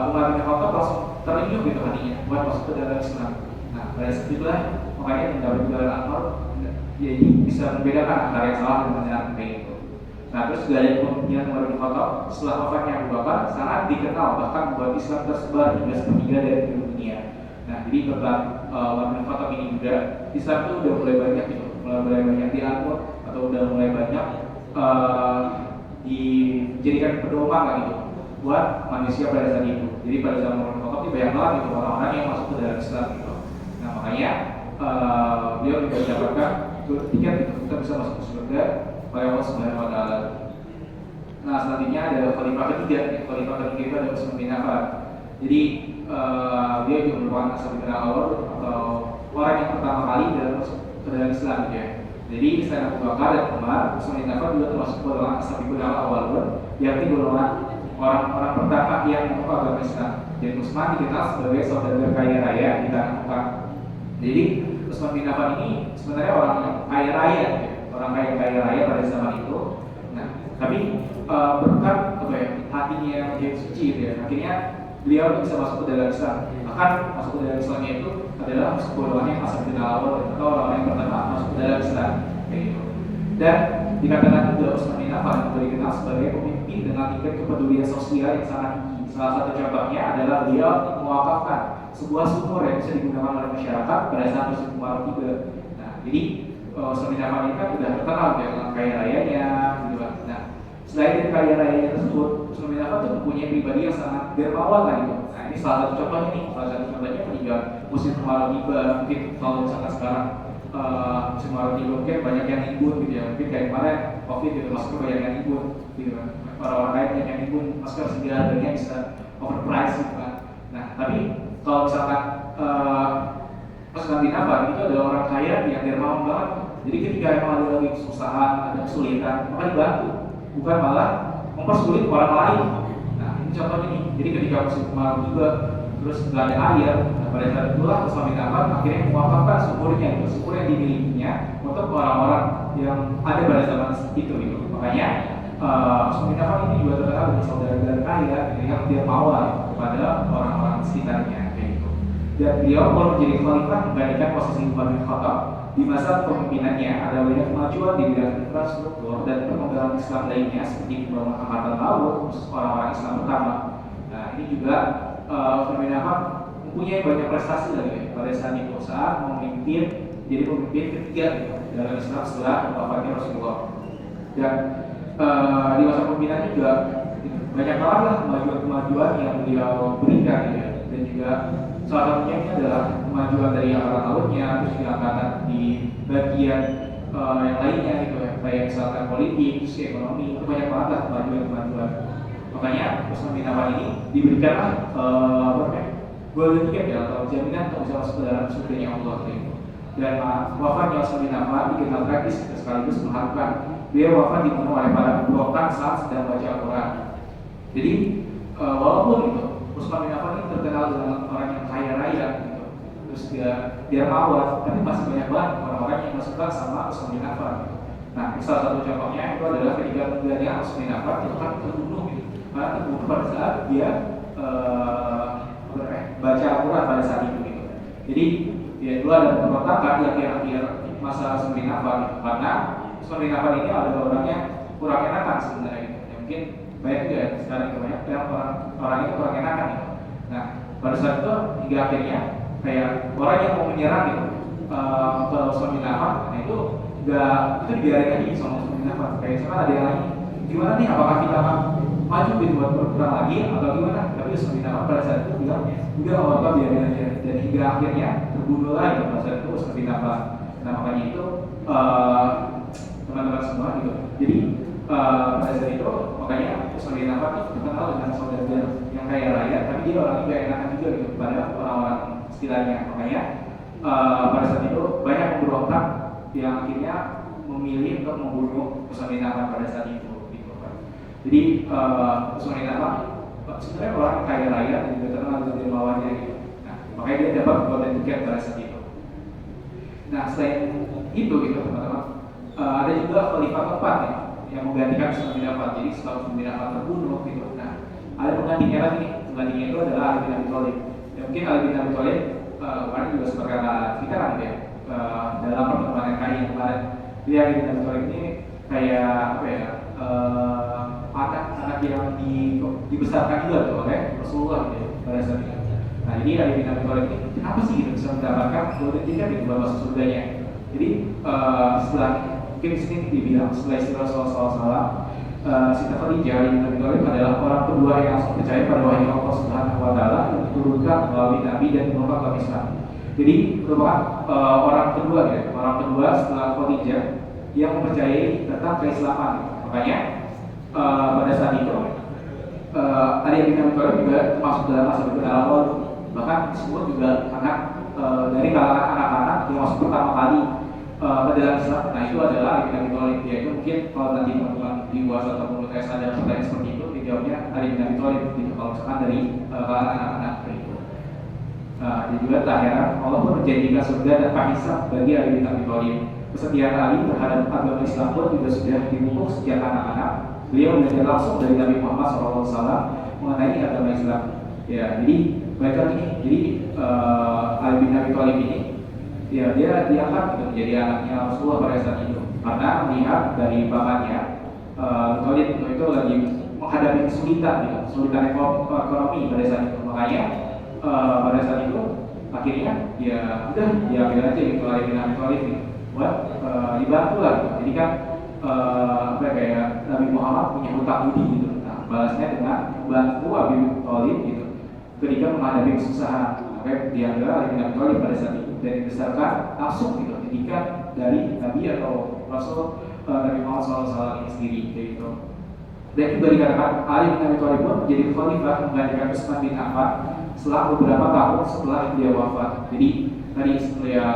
Umar bin Khattab langsung terlihat gitu hatinya buat masuk ke dalam Islam. Nah, pada saat itulah makanya mendapat gelar Al-Faruq, jadi bisa membedakan antara yang salah dan benar kayak gitu. Nah, terus gaya kepemimpinan Umar bin Khattab setelah wafatnya Abu Bakar sangat dikenal, bahkan membuat Islam tersebar hingga sepertiga dari dunia. Nah, jadi berkat Umar bin Khattab ini juga Islam itu udah mulai banyak gitu, mulai banyak dianut atau udah mulai banyak dijadikan pedoman lah gitu buat manusia pada saat itu. Jadi pada zaman Umar bin Khattab ini banyak banget gitu orang-orang yang masuk ke dalam Islam gitu. Nah, makanya beliau juga mendapatkan tiket gitu, kita bisa masuk ke surga oleh Allah Subhanahu wa Ta'ala. Nah, selanjutnya ada khalifah ketiga. Khalifah ketiga itu adalah Utsman bin Affan. Jadi dia juga merupakan ashabul awal atau orang yang pertama kali dalam masuk ke dalam Islam gitu ya. Jadi selain Abu Bakar dan Umar, Utsman bin Affan juga termasuk golongan ashabul awal pun, yakni golongan orang-orang pertama yang membuka agama Islam. Dan Utsman dikenal sebagai saudagar kaya raya di tanah Mekah. Jadi Utsman bin Affan ini sebenarnya orang yang kaya raya gitu. Orang kaya raya pada zaman itu. Nah, tapi berkat hatinya yang menjadi suci gitu ya, akhirnya beliau bisa masuk ke dalam Islam. Bahkan masuk ke dalam Islamnya itu adalah masuk golongan yang ashabul awal atau orang yang pertama masuk ke dalam Islam kayak gitu. Dan dikatakan juga Utsman bin Affan juga dikenal sebagai pemimpin dengan tingkat kepedulian sosial yang sangat tinggi. Salah satu contohnya adalah beliau mewakafkan sebuah sumur yang bisa digunakan oleh masyarakat pada saat musim kemarau tiba. Nah, jadi Utsman bin Affan ini kan sudah terkenal dengan kaya rayanya gitu kan. Nah, selain dari kaya rayanya tersebut, Utsman bin Affan itu mempunyai pribadi yang sangat dermawan lah gitu. Nah, ini salah satu contohnya nih, salah satu contohnya ketika musim kemarau tiba, mungkin kalau misalkan sekarang musim kemarau tiba mungkin banyak yang libur gitu ya. Mungkin kayak kemarin COVID gitu, masker banyak yang libur gitu kan. Orang-orang lain banyak yang libur, masker sehingga harganya bisa overpriced gitu kan. Nah, tapi kalau misalkan Utsman bin Affan itu adalah orang kaya yang dermawan banget. Jadi ketika emang ada lagi kesusahan, ada kesulitan, maka dibantu, bukan malah mempersulit orang lain. Nah, ini contohnya nih. Jadi ketika musim kemarau tiba, terus nggak ada air, nah pada saat itulah Utsman bin Affan akhirnya mewakafkan sumurnya, sumur yang dimilikinya untuk orang-orang yang ada pada zaman itu gitu. Makanya Utsman bin Affan ini juga terkenal dengan saudara kaya yang dermawan kepada orang-orang sekitarnya kayak gitu. Dan beliau pun menjadi khalifah menggantikan posisi Umar bin Khattab. Di masa kepemimpinannya ada banyak kemajuan di bidang infrastruktur dan perkembangan Islam lainnya seperti pembangunan angkatan laut khusus orang-orang Islam pertama. Nah, ini juga Utsman bin Affan mempunyai banyak prestasi lagi pada saat itu saat memimpin, jadi pemimpin ketiga gitu, dalam Islam setelah wafatnya Rasulullah. Dan di masa kepemimpinannya juga banyak banget lah kemajuan-kemajuan yang beliau berikan gitu ya. Dan juga salah satunya ini adalah kemajuan dari angkatan lautnya, terus juga angkatan di bagian yang lainnya gitu ya, kayak misalkan politik, ekonomi, itu banyak banget lah kemajuan-kemajuan. Makanya Utsman bin Affan ini diberikanlah golden ticket ya, atau jaminan untuk bisa masuk ke dalam surganya Allah gitu. Dan wafatnya Utsman bin Affan dikenal tragis sekaligus mengharukan. Beliau wafat dibunuh oleh para pemberontak saat sedang baca Al-Quran. Jadi walaupun gitu Utsman bin Affan ini terkenal dengan orang yang kaya raya gitu, terus dia mawar, tapi masih banyak banget orang-orang yang suka sama Utsman bin Affan. Nah, salah satu contohnya itu adalah ketika kemudiannya Utsman bin Affan itu kan terbunuh gitu. Karena terbunuh pada saat dia baca Al-Quran pada saat itu gitu. Jadi ya dulu ada pemberontakan di akhir-akhir masa Utsman bin Affan gitu. Karena Utsman bin Affan ini adalah orang yang kurang enakan sebenarnya gitu. Ya, mungkin banyak juga ya sekarang itu banyak yang orang itu kurang enakan gitu. Nah, pada saat itu hingga akhirnya kayak orang yang mau menyerang gitu ke Utsman bin Affan, nah itu dibiarin aja sama Utsman bin Affan. Kayak misalkan ada yang lain, gimana nih apakah kita akan maju gitu buat berperang lagi atau gimana? Tapi Utsman bin Affan pada saat itu bilang udah apa biarin aja. Dan hingga akhirnya terbunuh lagi pada saat itu Utsman bin Affan. Nah makanya itu teman-teman semua gitu. Jadi pada saat itu makanya Utsman bin Affan itu terkenal dengan saudagar yang kaya raya, tapi dia orangnya gak enakan juga gitu pada orang-orang istilahnya. Makanya pada saat itu banyak pemberontak yang akhirnya memilih untuk membunuh Utsman bin Affan pada saat itu gitu kan. Jadi Utsman bin Affan sebenarnya orang yang kaya raya dan juga terkenal dengan dermawannya gitu. Nah, makanya dia dapat golden ticket pada saat itu. Nah, selain itu gitu teman-teman, ada juga khalifah keempat ya, yang menggantikan Utsman bin Affan. Jadi setelah Utsman bin Affan terbunuh gitu. Nah, ada penggantinya lagi. Penggantinya itu adalah Ali bin Abi Thalib. Ya, mungkin Ali bin Abi Thalib kemarin juga sempat kita kan ya dalam pertemuan KI yang kemarin. Jadi Ali bin Abi Thalib ini kayak apa ya? Anak-anak yang dibesarkan juga tuh oleh Rasulullah gitu pada saat itu. Nah, jadi Ali bin Abi Thalib ini kenapa sih gitu bisa mendapatkan golden ticket di masuk surganya? Jadi setelah mungkin di sini dibilang setelah istri Rasulullah SAW, Siti Khadijah Ali bin Abi Thalib adalah orang kedua yang langsung percaya pada wahyu Allah Subhanahu Wa Taala yang diturunkan melalui Nabi dan merupakan Islam. Jadi merupakan orang kedua setelah Khadijah yang mempercayai tentang keislaman. Makanya pada saat itu Ali bin Abi Thalib juga masuk dalam masa berkenalan awal, bahkan disebut juga anak dari kalangan anak-anak yang masuk pertama kali ke dalam Islam. Nah itu adalah Ali bin Abi Thalib. Yaitu mungkin kalau nanti teman-teman di UAS atau UTS ada pertanyaan seperti itu, dijawabnya Ali bin Abi Thalib gitu. Kalau misalkan dari kalangan anak-anak itu. Dan juga tak heran Allah pun menjanjikan surga dan hisab bagi Ali bin Abi Thalib. Kesetiaan Ali terhadap agama Islam pun juga sudah dipupuk sejak anak-anak. Beliau belajar langsung dari Nabi Muhammad SAW mengenai agama Islam. Ya, jadi mereka ini, jadi Ali bin Abi Thalib ini, ya dia diangkat gitu menjadi anaknya Rasulullah pada saat itu. Karena melihat dari pamannya, Thalib itu lagi menghadapi kesulitan ekonomi pada saat itu. Makanya pada saat itu akhirnya ya udah diambil aja gitu Ali bin Abi Thalib gitu, buat dibantu lah gitu. Jadi kan kayak Nabi Muhammad punya hutang budi gitu. Nah, balasnya dengan bantu Abi Thalib gitu ketika menghadapi kesusahan. Makanya diambil Ali bin Abi Thalib pada saat itu dan dibesarkan langsung gitu didikan dari Nabi atau Rasul Nabi Muhammad SAW ini sendiri gitu. Dan juga dikatakan Ali bin Abi Thalib pun menjadi khalifah menggantikan Utsman bin Affan setelah beberapa tahun setelah dia wafat. Jadi tadi setelah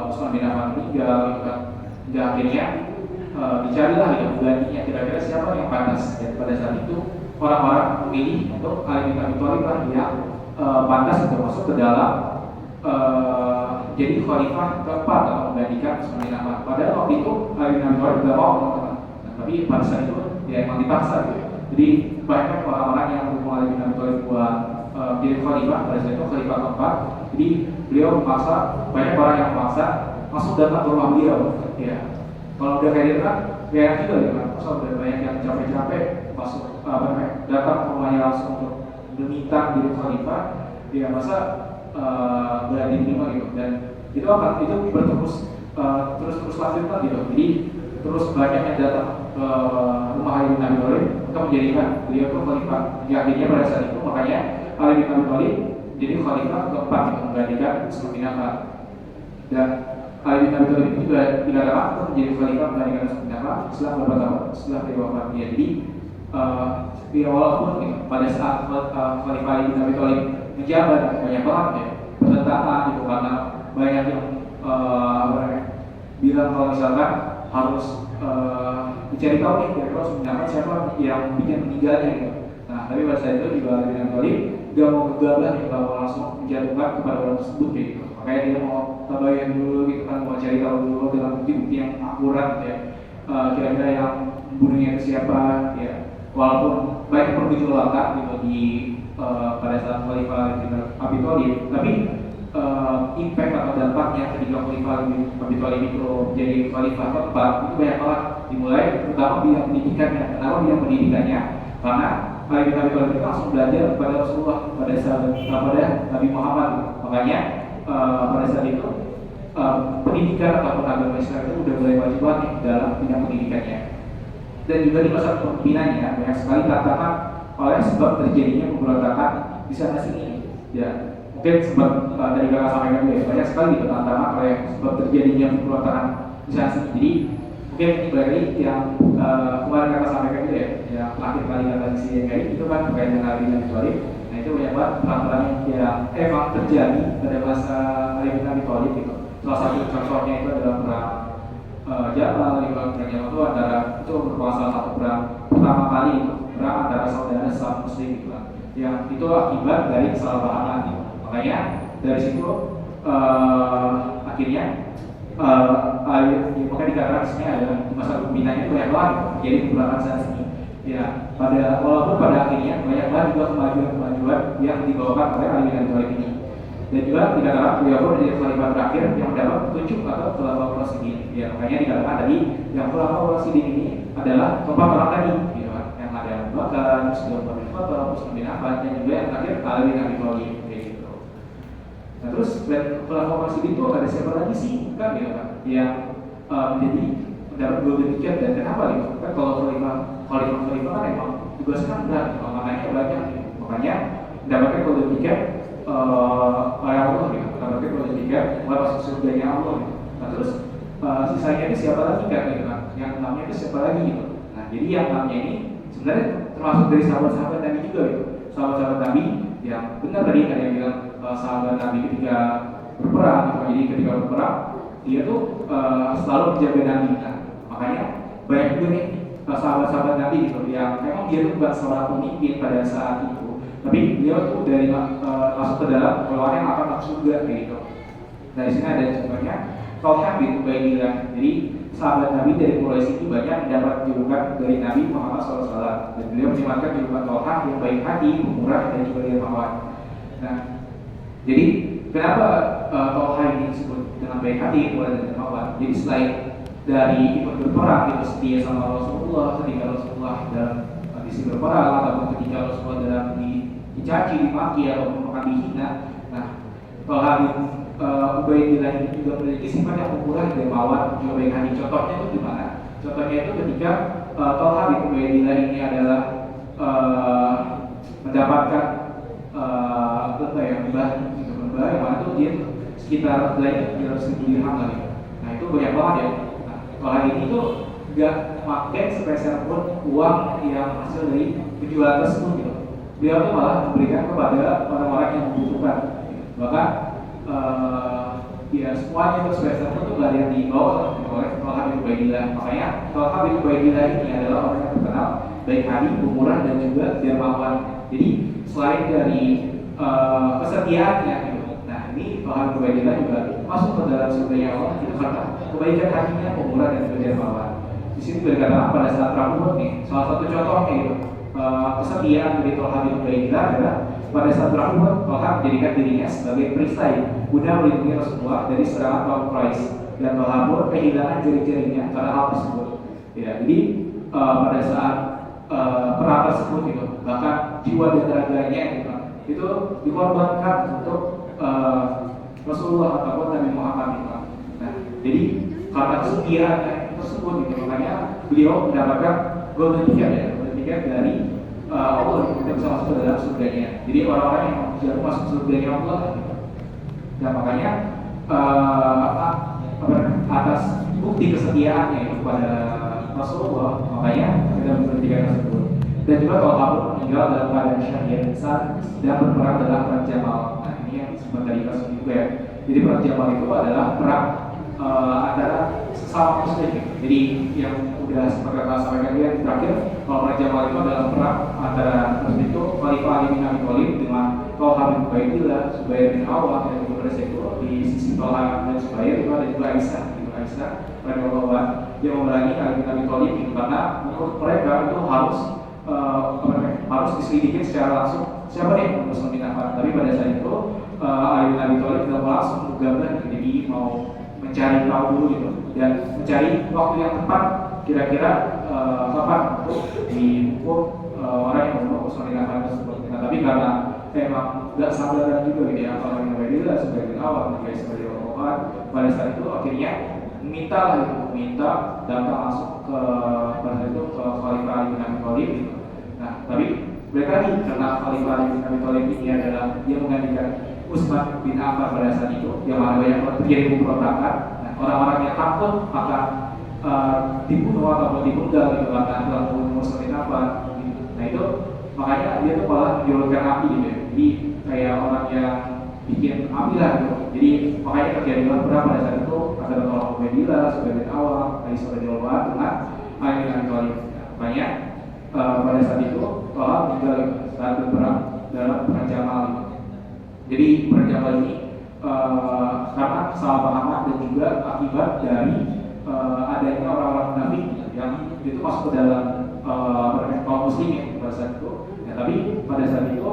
Utsman bin Affan meninggal gitu kan, hingga akhirnya dicarilah ya penggantinya kira-kira siapa yang pantas. Dan pada saat itu orang-orang memilih untuk Ali bin Abi Thalib lah yang pantas untuk masuk ke dalam jadi khalifah keempat atau menggantikan Utsman bin Affan. Padahal waktu itu Ali bin Abi Thalib tidak mau teman-teman. Nah, tapi pada saat itu ya emang dipaksa gitu. Jadi banyak orang-orang yang mendukung Ali bin Abi Thalib buat jadi khalifah pada saat itu khalifah keempat. Jadi beliau memaksa, banyak orang yang memaksa masuk datang ke rumah beliau. Ya, kalau udah kayak gitu kan, ya juga ya kan. Masa udah banyak yang capek-capek masuk datang ke rumahnya langsung untuk meminta jadi khalifah. Ya masa berani diterima gitu. Dan itu terus lanjutkan gitu. Jadi terus banyak yang datang ke rumah Ali bin Abi Thalib untuk menjadikan beliau itu khalifah. Ya, akhirnya pada saat itu makanya Ali bin Abi Thalib jadi khalifah keempat untuk menggantikan Utsman bin Affan. Dan Ali bin Abi Thalib juga dikatakan untuk menjadi khalifah menggantikan Utsman bin Affan setelah beberapa tahun setelah beliau wafat. Jadi ya walaupun gitu, pada saat khalifah Ali bin Abi Thalib menjabat banyak banget ya pertentangan itu karena banyak yang bilang kalau misalkan harus dicari tahu nih kira-kira sebenarnya siapa yang bikin meninggalnya gitu. Nah, tapi pada saat itu juga Ali bin Abi Thalib gak mau gegabah nih kalau langsung menjatuhkan kepada orang tersebut kayak gitu. Makanya dia mau tabayan dulu gitu kan, mau cari tahu dulu dengan bukti-bukti yang akurat gitu ya. kira-kira yang bunuhnya itu siapa ya. Walaupun banyak pergejolakan gitu di pada saat Khalifah Abi Thalib, tapi impact atau dampaknya ketika Khalifah Abi Thalib itu jadi Khalifah keempat itu banyak banget, dimulai terutama bidang pendidikannya. Kenapa bidang pendidikannya? Karena Khalifah Abi Thalib itu langsung belajar pada Rasulullah, pada Nabi Muhammad. Makanya pada saat itu pendidikan ataupun agama Islam itu udah mulai wajib banget nih dalam bidang pendidikannya. Dan juga di masa kepemimpinannya banyak sekali tantangan oleh sebab terjadinya pemberontakan di sana sini. Ya, mungkin sebab dari kakak sampaikan juga ya, banyak sekali gitu tantangan oleh sebab terjadinya pemberontakan di sana sini. Jadi mungkin ini berarti yang kemarin kakak sampaikan juga ya, yang terakhir kali kata di sini kayak itu kan terkait dengan Ali bin Abi Thalib. Nah itu banyak banget peraturan yang emang terjadi pada masa Ali bin Abi Thalib gitu. Salah satu contohnya itu adalah perang Jamal, perang Jamal itu itu merupakan salah satu perang pertama kali itu, perang antara saudara Islam Muslim gitu kan, yang itu akibat dari kesalahpahaman gitu. Makanya dari situ akhirnya makanya dikatakan sebenarnya adalah masa kepemimpinannya banyak banget jadi beberapa saat ini. Ya, walaupun pada akhirnya banyak banget juga kemajuan yang dibawakan oleh Ali bin Abi Thalib ini. Dan juga dikatakan beliau pun menjadi khalifah terakhir yang mendapat petunjuk atau khulafaur rasyidin. Ya, makanya dikatakan tadi yang khulafaur rasyidin ini adalah keempat orang tadi, gitu kan. Yang ada Abu Bakar, terus Umar bin Khattab, Utsman bin Affan, dan juga yang terakhir Ali bin Abi Thalib, kayak gitu. Nah terus khulafaur rasyidin itu ada siapa lagi sih? Kan gitu kan, yang menjadi mendapat golden ticket. Dan kenapa gitu? Kan kalau khalifah kan emang tugasnya kan berat, makanya banyak. Makanya mendapatkan golden ticket oleh Allah gitu, mendapatkan golden ticket oleh masuk surganya Allah gitu. Nah terus sisanya itu siapa lagi kan gitu kan? Yang enamnya itu siapa lagi gitu? Nah jadi yang enamnya ini sebenarnya termasuk dari sahabat-sahabat Nabi juga gitu. Sahabat-sahabat Nabi yang benar tadi ada yang bilang sahabat Nabi ketika berperang gitu. Jadi ketika berperang dia tuh selalu menjaga Nabi. Nah, makanya banyak juga nih sahabat-sahabat Nabi gitu yang memang dia tuh bukan seorang pemimpin pada saat itu, tapi dia tuh dari masuk ke dalam golongan yang akan masuk surga kayak gitu. Dari sini ada contohnya Thalhah bin Ubaidillah. Jadi sahabat Nabi dari Quraisy itu banyak mendapat julukan dari Nabi Muhammad SAW, dan beliau menyematkan julukan Thalhah yang baik hati, pemurah, dan juga dermawan. Nah, jadi kenapa Thalhah ini disebut dengan baik hati, pemurah, dan dermawan? Jadi selain dari ikut berperang itu setia sama Rasulullah ketika Rasulullah dalam kondisi berperang ataupun ketika Rasulullah dalam dicaci, dimaki ataupun bahkan dihina. Nah, Thalhah bin Ubaidillah ini juga memiliki sifat yang pemurah dan dermawan, juga baik hati. Contohnya itu gimana? Contohnya itu ketika Thalhah bin Ubaidillah ini adalah mendapatkan lembah yang mana tuh dia sekitar nilainya 300.000 dirham lagi. Nah itu banyak banget ya. Nah, Thalhah ini tuh nggak pakai sepeser pun uang yang hasil dari penjualan tersebut gitu. Beliau tuh malah memberikan kepada orang-orang yang membutuhkan. Bahkan ya semuanya itu sepeser pun tuh nggak ada yang dibawa oleh Thalhah bin Ubaidillah. Makanya Thalhah bin Ubaidillah ini adalah orang yang terkenal baik hati, pemurah, dan juga dermawan. Jadi selain dari kesetiaannya gitu. Nah ini Thalhah bin Ubaidillah juga masuk ke dalam surganya Allah itu karena kebaikan hatinya, pemurah, dan juga dermawan. Di sini berkata pada saat perang Uhud nih, salah satu contohnya gitu, kesetiaan dari Thalhah bin Ubaidillah adalah pada saat perang Uhud, Thalhah menjadikan dirinya sebagai perisai guna melindungi Rasulullah dari serangan kaum Quraisy, dan Thalhah pun kehilangan jari-jarinya karena hal tersebut. Ya, jadi pada saat perang tersebut gitu, bahkan jiwa dan raganya gitu, itu dikorbankan untuk Rasulullah ataupun Nabi Muhammad gitu. Nah, jadi karena kesetiaannya tersebut gitu, makanya beliau mendapatkan golden ticket dari Allah untuk bisa masuk ke dalam surganya. Jadi orang-orang yang jatuh masuk surganya Allah gitu. Dan makanya atas bukti kesetiaannya itu kepada Rasulullah, makanya kita memberhentikan tersebut. Dan juga Thalhah pun meninggal dalam keadaan syahid dan berperang dalam perang Jamal. Nah ini yang sempat tadi kasus juga ya. Jadi perang Jamal itu adalah perang antara sesama muslim. Jadi yang udah sempat kita sampaikan dia terakhir, kalau perang Jamal itu adalah perang antara itu Khalifah Ali bin Abi Thalib dengan Thalhah bin Ubaidillah, Zubair bin Awwam, dan juga itu di sisi Thalhah dan Zubair itu ada juga Aisyah radhiyallahu anha. dia memerangi Ali bin Abi Thalib gitu, karena menurut mereka itu harus diselidiki secara langsung siapa nih Utsman bin Affan. Tapi pada saat itu Ali bin Abi Thalib tidak langsung menggabah, jadi mau mencari tahu dulu gitu dan mencari waktu yang tepat kira-kira kapan untuk dihukum orang yang membunuh Utsman bin Affan tersebut. Nah, tapi karena memang nggak sabaran juga gitu ya, apalagi Ubaidillah sebagai awal, juga sebagai orang, pada saat itu akhirnya minta datang langsung ke pada saat itu ke Khalifah Ali bin Abi Thalib gitu. Nah, tapi mereka nih karena Khalifah Ali bin Abi Thalib ini adalah dia menggantikan Utsman bin Affan pada saat itu, yang mana banyak terjadi pemberontakan. Nah, orang-orang yang takut akan dibunuh atau dipenggal gitu karena telah membunuh Utsman bin Affan gitu. Nah itu makanya dia tuh malah menjulurkan api gitu ya. Jadi kayak orang yang bikin api lah gitu. Jadi makanya terjadilah perang pada saat itu antara orang Ubaidillah, Zubair bin Awam, Aisyah radhiyallahu anha dengan Ali bin Abi Thalib. Makanya pada saat itu Thalha meninggal saat berperang dalam perang Jamal gitu. Jadi perang Jamal ini karena kesalahpahaman dan juga akibat dari adanya orang-orang munafik yang itu masuk ke dalam kaum muslimin pada saat itu. Ya, tapi pada saat itu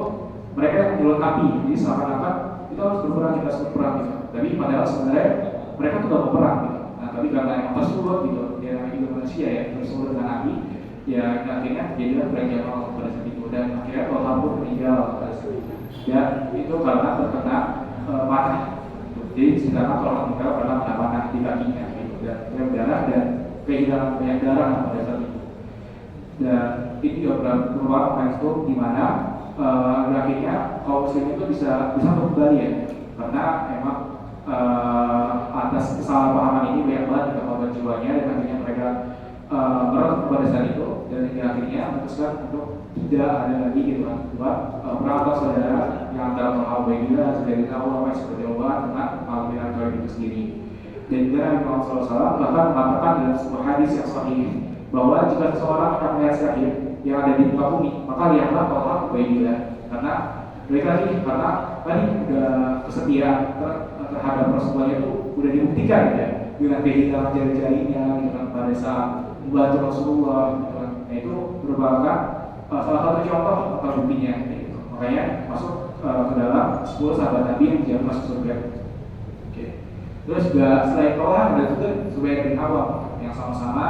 mereka yang menyulut api, jadi seakan-akan kita harus berperang, kita harus berperang gitu. Tapi padahal sebenarnya mereka tuh gak mau perang gitu. Nah, tapi karena emang tersulut gitu, dia namanya juga manusia ya, tersulut dengan api, ya akhirnya jadilah perang Jamal pada saat itu. Dan akhirnya Thalha pun meninggal pada saat itu. Ya itu karena terkena panah. Jadi sedangkan Thalha meninggal karena kena panah di kakinya gitu. Dan dia berdarah dan kehilangan banyak darah pada saat itu. Dan itu juga merupakan milestone di mana akhirnya kaum muslim itu bisa kembali ya, karena emang atas kesalahpahaman ini banyak banget korban jiwanya, dan akhirnya mereka meronta pada saat itu, dan akhirnya memutuskan untuk tidak ada lagi gitu kan buat perang antar saudara yang antara Thalha Ubaidillah, Zubair bin Awam, seperti Allah dengan Ali bin Abi Thalib itu sendiri. Dan juga Nabi Muhammad SAW bahkan mengatakan dalam sebuah hadis yang sahih bahwa jika seseorang akan melihat syahid yang ada di muka bumi, maka lihatlah Thalha Ubaidillah, karena mereka ini karena tadi udah kesetiaan terhadap Rasulullah itu udah dibuktikan ya dengan kehilangan jari-jarinya gitu kan pada saat membantu Rasulullah gitu kan. Nah itu merupakan salah satu contoh atau buktinya gitu. Makanya masuk ke dalam 10 sahabat Nabi yang dijamin masuk surga. Oke. Terus juga selain Thalha ada juga Zubair bin Awam yang sama-sama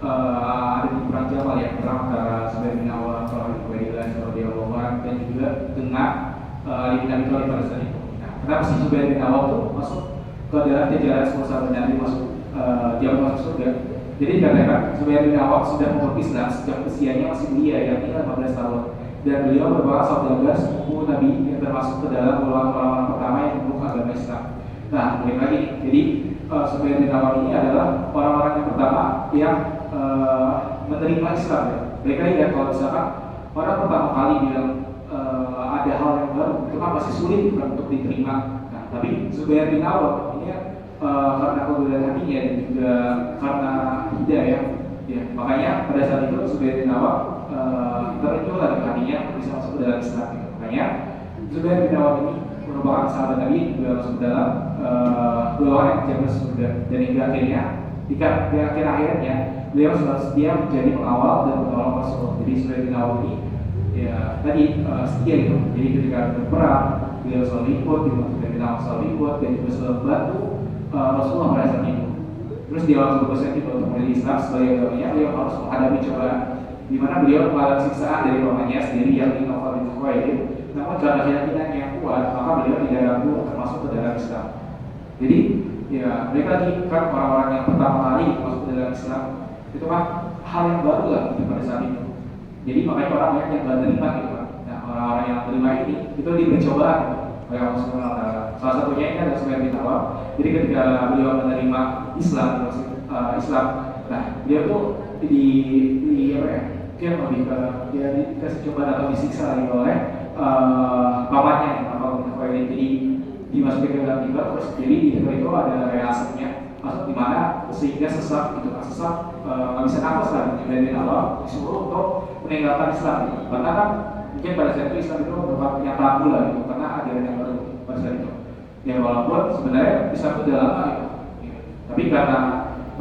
ada di perang Jamal ya, perang antara Zubair bin Awam, Thalha bin Ubaidillah radhiyallahu anhu, dan juga dengan Ali bin Abi Thalib pada saat itu. Nah, kenapa sih Zubair bin Awam tuh masuk ke dalam jajaran 10 sahabat Nabi dia masuk surga? Jadi dikatakan Zubair bin Awam sudah memeluk Islam sejak usianya masih belia, yakni 15 tahun, dan beliau merupakan saudagar sepupu Nabi yang termasuk ke dalam golongan orang pertama yang memeluk agama Islam. Nah, balik lagi, jadi Zubair bin Awam ini adalah orang-orang yang pertama yang menerima Islam ya. Mereka lihat kalau misalkan orang pertama kali bilang ada hal yang baru, itu kan pasti sulit bukan untuk diterima. Nah, tapi Zubair bin Awam ini karena keberadaan hatinya dan juga karena hidayah ya, makanya pada saat itu Zubair bin Awam terjual dari hatinya bisa masuk ke dalam Islam ya. Makanya Zubair bin Awam ini merupakan sahabat Nabi juga masuk ke dalam golongan yang dijamin surga, dan hingga akhirnya di akhir-akhirnya beliau sudah setia menjadi pengawal dan penolong Rasul. Jadi Zubair bin Awam ini ya tadi setia gitu. Jadi ketika berperang beliau selalu ikut, Zubair bin Awam selalu ikut, dan juga selalu membantu Rasulullah pada saat itu. Terus dia langsung bersedia untuk memilih Islam sebagai agamanya, beliau harus menghadapi cobaan di mana beliau mengalami siksaan dari pamannya sendiri yang Nawfal bin Khuwailid. Namun karena keyakinan yang kuat, maka beliau tidak ragu termasuk ke dalam Islam. Jadi ya mereka tadi kan orang-orang yang pertama kali masuk ke dalam Islam, itu kan hal yang baru lah gitu pada saat itu. Jadi makanya orang banyak yang gak terima gitu kan. Nah orang-orang yang terima ini itu diberi cobaan gitu. Kayak Allah Subhanahu wa Ta'ala. Salah satunya ini adalah Zubair bin Awam. Jadi ketika beliau menerima Islam, nah dia tuh di apa ya? Dia lebih ke dia dikasih cobaan atau disiksa lagi oleh pamannya, Nawfal bin Khuwailid. Jadi dimasukin ke dalam timba, terus jadi di timba itu ada kayak asapnya masuk di mana sehingga sesak gitu kan, sesak nggak bisa nafas lah. Zubair bin Awam disuruh untuk meninggalkan Islam gitu. Karena kan mungkin pada saat itu Islam itu merupakan yang tabu lah gitu, karena ajaran yang baru pada saat itu. Ya walaupun sebenarnya Islam itu udah lama gitu. Tapi karena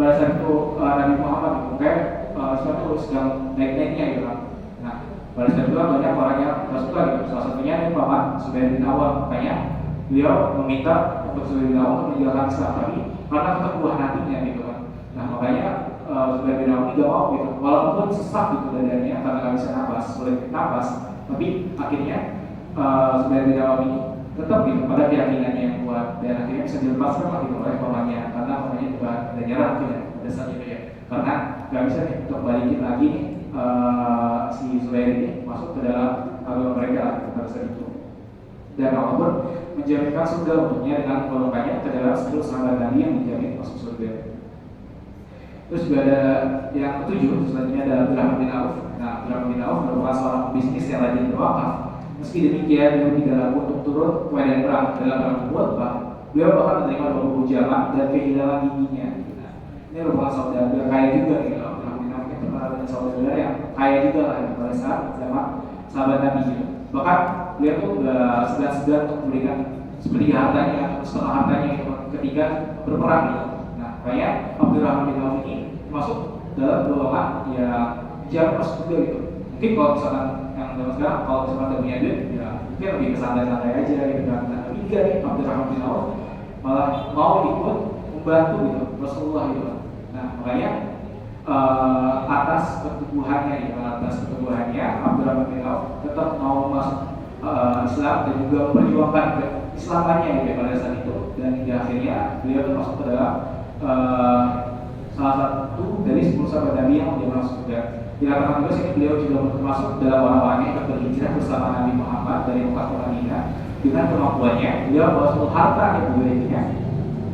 pada saat itu Nabi Muhammad itu kayak suatu sedang naik-naiknya gitu kan. Nah pada saat itu banyak orang yang suka gitu. Salah satunya ini Paman Zubair bin Awam, makanya beliau meminta untuk Zubair bin Awam untuk meninggalkan Islam, tapi karena keteguhan hatinya gitu kan. Nah makanya Zubair bin Awam tidak mau gitu, walaupun sesak gitu dadanya karena nggak bisa nafas, sulit nafas, tapi akhirnya Zubair bin Awam ini tetap gitu pada keyakinannya yang kuat dan akhirnya bisa dilepaskan lah gitu oleh pamannya, karena pamannya juga ada nyerah gitu ya pada saat itu ya, karena nggak bisa nih untuk balikin lagi nih si Zubair ini masuk ke dalam agama mereka lah pada saat itu. Dan Allah pun menjaminkan surga untuknya dengan golongannya ke dalam 10 sahabat Nabi yang dijamin masuk surga. Terus juga ada yang ketujuh, selanjutnya ada Abdurrahman bin Auf. Nah, Abdurrahman bin Auf merupakan seorang bisnis yang rajin berwakaf. Meski demikian, beliau tidak ragu untuk turun ke medan perang dalam perang Uhud. Beliau bahkan menerima 20 jamak dan kehilangan giginya. Nah, ini merupakan saudagar kaya juga nih. Abdurrahman bin Auf itu adalah saudagar yang kaya juga lah pada saat zaman sahabat Nabi. Bahkan beliau tuh udah segan-segan untuk memberikan seperti hartanya atau setengah hartanya gitu, ketika berperang gitu. Nah, kayak Abdurrahman bin Auf ini masuk dalam golongan yang jarang masuk juga gitu. Mungkin kalau misalkan yang zaman sekarang, kalau misalkan udah punya duit, ya mungkin lebih kesantai-santai aja gitu kan. Nah, tapi enggak nih, Abdurrahman bin Auf malah mau ikut membantu gitu Rasulullah gitu. Nah, makanya atas keteguhannya gitu, atas keteguhannya Abdurrahman bin Auf tetap mau masuk Islam dan juga memperjuangkan keislamannya gitu pada saat itu, dan hingga akhirnya beliau tuh masuk ke dalam salah satu dari 10 sahabat Nabi yang dia masuk surga. Dikatakan juga sini beliau juga termasuk dalam orang-orang yang berhijrah bersama Nabi Muhammad dari Mekah ke Madinah dengan kemampuannya. Beliau bawa seluruh harta yang dimilikinya.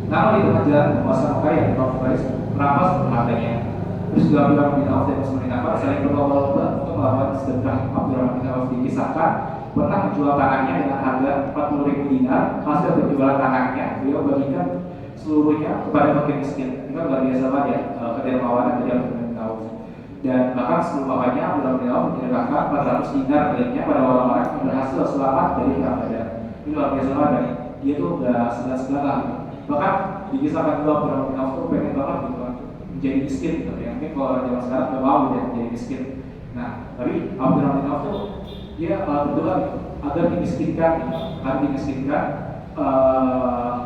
Namun di tengah jalan penguasa Mekah yang terus merampas hartanya. Terus juga Abdurrahman bin Auf dan Muslimin Affan saling berlomba-lomba untuk melakukan sedekah. Abdurrahman bin Auf dikisahkan pernah menjual tanahnya dengan harga 40.000 dinar. Hasil penjualan tanahnya beliau bagikan seluruhnya kepada fakir miskin. Itu luar biasa banget ya, kedermawanan dari Abdurrahman bin Auf. Dan bahkan sebelum wafatnya Abdurrahman bin Auf menyerahkan 400 dinar miliknya pada orang-orang yang berhasil selamat dari perang Badar. Ini luar biasa banget. Dia tuh udah segan-segan lah gitu. Bahkan dikisahkan juga Abdurrahman bin Auf tuh pengen banget gitu kan menjadi miskin gitu ya. Mungkin kalau orang zaman sekarang nggak mau gitu menjadi miskin. Nah, tapi Abdurrahman bin Auf tuh dia berdoa gitu agar dimiskinkan gitu. Agar dimiskinkan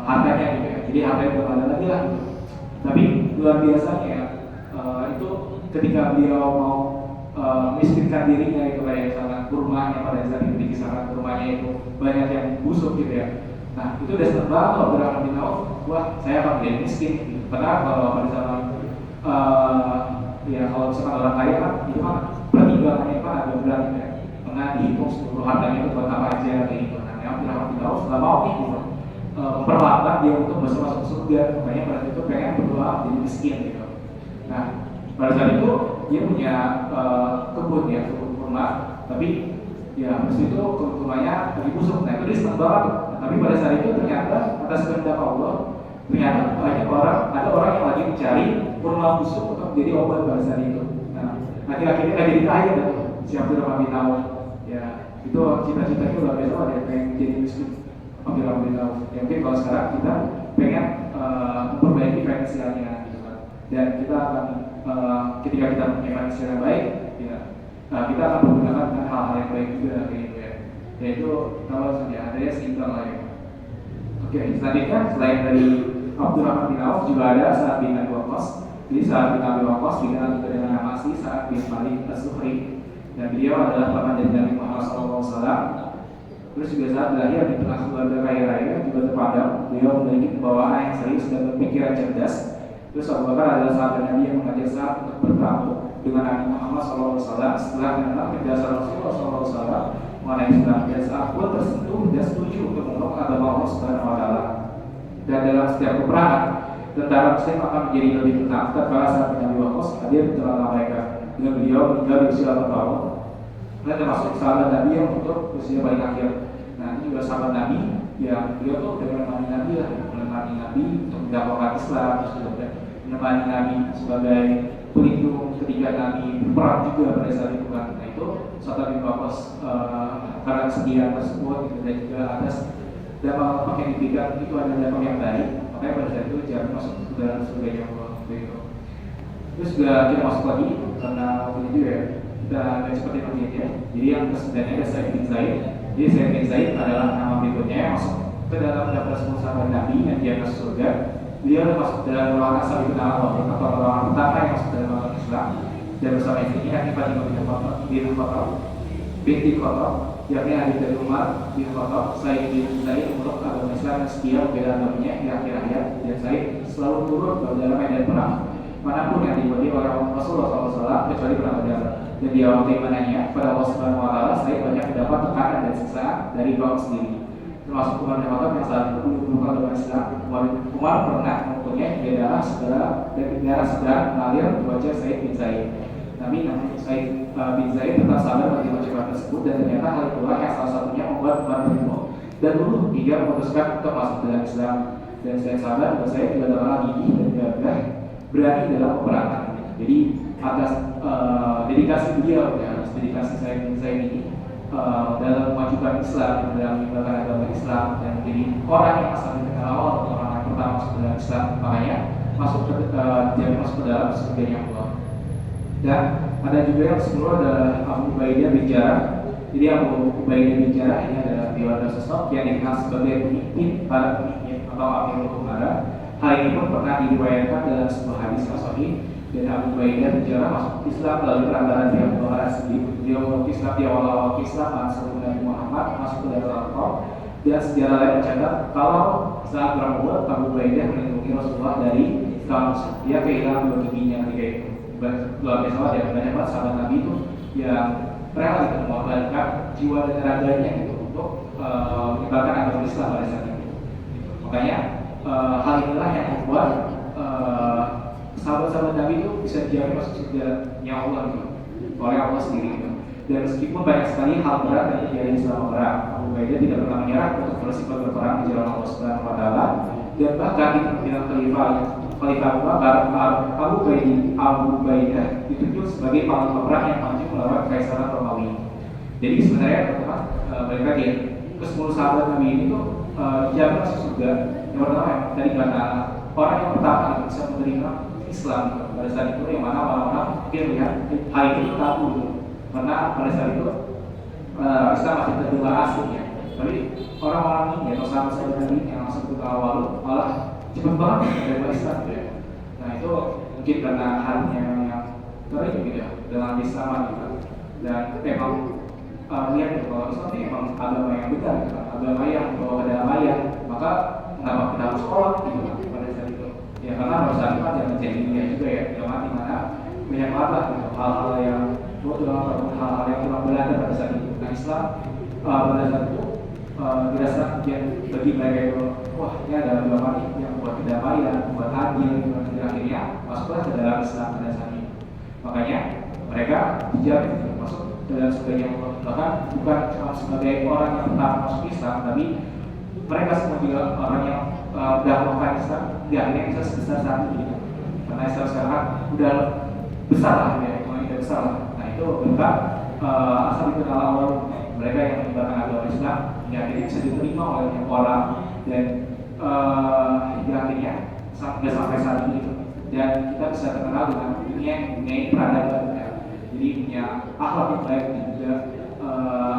hartanya gitu ya. Jadi hartanya belum ada lagi lah gitu. Tapi luar biasanya itu ketika beliau mau miskinkan dirinya itu kayak misalkan kurmanya pada saat itu dikisahkan kurmanya itu banyak yang busuk gitu ya. Nah itu udah senang banget loh Abdurrahman bin Auf, wah saya akan menjadi miskin gitu. Padahal kalau pada zaman ya kalau misalkan orang kaya kan itu kan pertimbangannya kan agak berat gitu ya. Karena dihitung seluruh hartanya itu buat apa aja kayak gitu. Nah Abdurrahman bin Auf nggak mau nih gitu memperlambat dia untuk masuk surga, makanya pada saat itu pengen berdoa jadi miskin gitu. Nah pada saat itu dia punya kebun ya, kebun kurma, tapi ya habis itu kebun kurmanya lagi busuk. Nah itu dia senang banget. Nah, tapi pada saat itu ternyata atas kehendak Allah, ternyata banyak orang, ada orang yang lagi mencari kurma busuk untuk menjadi obat pada saat itu. Nah akhirnya jadi kaya gitu, si Abdurrahman bin Auf. Ya itu cita-citanya luar biasa, dia pengen jadi miskin. Abdurrahman bin Auf. Ya mungkin kalau sekarang kita pengen memperbaiki finansialnya gitu kan, dan kita akan ketika kita punya finansial yang baik, ya kita akan menggunakan dengan hal-hal yang baik juga kayak gitu ya. Yaitu kalau saja ada ya seimbang lah ya. Oke, selanjutnya selain dari Abdurrahman bin Auf juga ada Sa'ad bin Abi Waqqas. Jadi Sa'ad bin Abi Waqqas dikenal juga dengan nama asli Sa'ad bin Malik As-Suhri, dan beliau adalah paman dari Nabi Muhammad SAW. Terus juga saat berakhir di tengah keluarga kaya raya juga terpandang, beliau memiliki pembawaan yang serius dan berpikiran cerdas. Terus Abu Bakar adalah sahabat Nabi yang mengajak Sa'ad untuk bertamu dengan Nabi Muhammad SAW setelah mengenal kecerdasan Rasulullah SAW mengenai Islam. Dan Sa'ad pun tersentuh dan setuju untuk memeluk agama Allah Subhanahu Wa Taala. Dan dalam setiap peperangan, tentara Muslim akan menjadi lebih tenang tatkala saat Nabi Waqqas hadir di tengah mereka. Dengan beliau meninggal di usia 8 tahun. Dan termasuk sahabat Nabi yang untuk usia paling akhir. Nah ini juga sahabat Nabi yang beliau tuh udah menemani Nabi lah, menemani Nabi untuk mendakwakan Islam, terus juga menemani Nabi sebagai pelindung ketika Nabi berperang juga pada saat itu kan. Nah itu Sa'ad bin Waqqas karena kesediaan tersebut gitu, dan juga atas dampak yang diberikan itu ada dampak yang baik, makanya pada saat itu jangan masuk ke dalam surga Allah gitu. Terus juga kita masuk lagi karena waktu itu ya kita agak cepat ya. Jadi yang kesebenarnya ada Said bin Zaid. Jadi Said bin Zaid adalah nama berikutnya yang masuk ke dalam daftar 10 sahabat Nabi yang dia masuk surga. Beliau masuk dalam golongan Sabiqun al-Awwalin atau golongan pertama yang masuk dalam golongan Islam. Dan bersama istrinya yakni Fatimah bin Khattab binti Khattab, yakni adik dari Umar bin Khattab. Said bin Zaid memeluk agama Islam dan setia bela agamanya di akhir hayat, dan Said selalu turut dalam medan perang manapun yang diikuti oleh Rasulullah SAW kecuali perang Badar. Dan di awal keimanannya pada Allah Subhanahu Wa Taala, Said banyak mendapat tekanan dan siksaan dari kaum sendiri, termasuk Umar bin Khattab yang saat itu belum agama Islam. Umar pernah mempunyai darah sedang mengalir di wajah Said bin Zaid. Namun Said bin Zaid tetap sabar menerima cobaan tersebut, dan ternyata hal itulah yang salah satunya membuat Umar berlindung dan luluh hingga memutuskan untuk masuk dalam Islam. Dan saya sabar bahwa saya tidak terlalu gigih dan gagah berani dalam peperangan. Jadi atas dedikasi beliau, ya, atas dedikasi Said bin Zaid ini dalam memajukan Islam, dalam menyebarkan agama Islam, dan menjadi orang yang asal dikenal awal, orang yang pertama masuk dalam Islam, makanya masuk ke dalam surganya Allah. Dan ada juga yang sebelum adalah Abu Ubaidah bin Jarrah. Jadi Abu Ubaidah bin Jarrah ini adalah dewasa sosok yang dikenal sebagai pemimpin para pemimpin atau Amirul Umara. Hal ini pun pernah diriwayatkan dalam sebuah hadis yang sahih. Dan Abu Ubaidah bin Jarrah masuk Islam melalui perantaraan Abu Bakar As-Siddiq. Dia masuk Islam di awal-awal Islam sebelum Nabi Muhammad masuk ke dalam Al-Qur'an. Dan sejarah lain mencatat kalau saat perang Uhud, Abu Ubaidah melindungi Rasulullah dari kaum dia kehilangan dua giginya ketika itu. Luar biasa ya, banyak banget sahabat Nabi itu yang rela gitu mengorbankan jiwa dan raganya gitu untuk menyebarkan agama Islam pada saat itu. Makanya hal inilah yang membuat sahabat-sahabat Nabi itu bisa dijamin masuk surga-nya Allah gitu, oleh Allah sendiri gitu. Dan meskipun banyak sekali hal berat yang terjadi selama perang, Abu Ubaidah tidak pernah menyerah untuk bersifat berperang di jalan Allah Subhanahu Wa Taala. Dan bahkan di pimpinan Khalifah Abu Bakar, Abu Ubaidah ditunjuk sebagai panglima perang yang maju melawan Kaisaran Romawi. Jadi sebenarnya teman-teman balik lagi ya, ke-10 sahabat Nabi ini tuh dijamin masuk surga. Yang pertama yang tadi karena orang yang pertama yang bisa menerima Islam pada saat itu, yang mana orang-orang mungkin melihat hal itu tabu gitu. Karena pada saat itu Islam masih terdengar asing ya. Tapi orang-orang ini atau sahabat-sahabat Nabi yang masuk ke awal malah cepat banget menerima Islam gitu ya. Nah itu mungkin karena halnya yang terjadi gitu ya dengan Islam gitu. Dan memang lihat bahwa Islam ini memang agama yang benar gitu. Agama yang membawa kedamaian. Maka kenapa kita harus sholat gitu kan pada saat itu? Ya karena pada saat itu ada kejadian juga ya, zaman dimana banyak banget gitu, hal-hal yang hal-hal yang kurang benar pada saat itu. Nah Islam pada saat itu dirasa bagi mereka itu, wah ini ada agama yang buat kedamaian, buat adil, dan akhirnya masuklah ke dalam Islam pada saat itu. Makanya mereka dijamin masuk ke dalam surga Allah. Bahkan bukan cuma sebagai orang yang pertama masuk Islam, tapi mereka semua juga orang yang sudah melakukan Islam, di akhirnya bisa sebesar saat ini gitu. Karena Islam sekarang udah besar lah, ya, udah besar lah. Nah itu berkat asal dikenal awal mereka yang menyebarkan agama Islam, yang akhirnya bisa diterima oleh banyak orang, dan hingga akhirnya sudah sampai saat ini gitu. Dan kita bisa terkenal dengan dunia peradaban ya. Jadi punya akhlak yang baik dan juga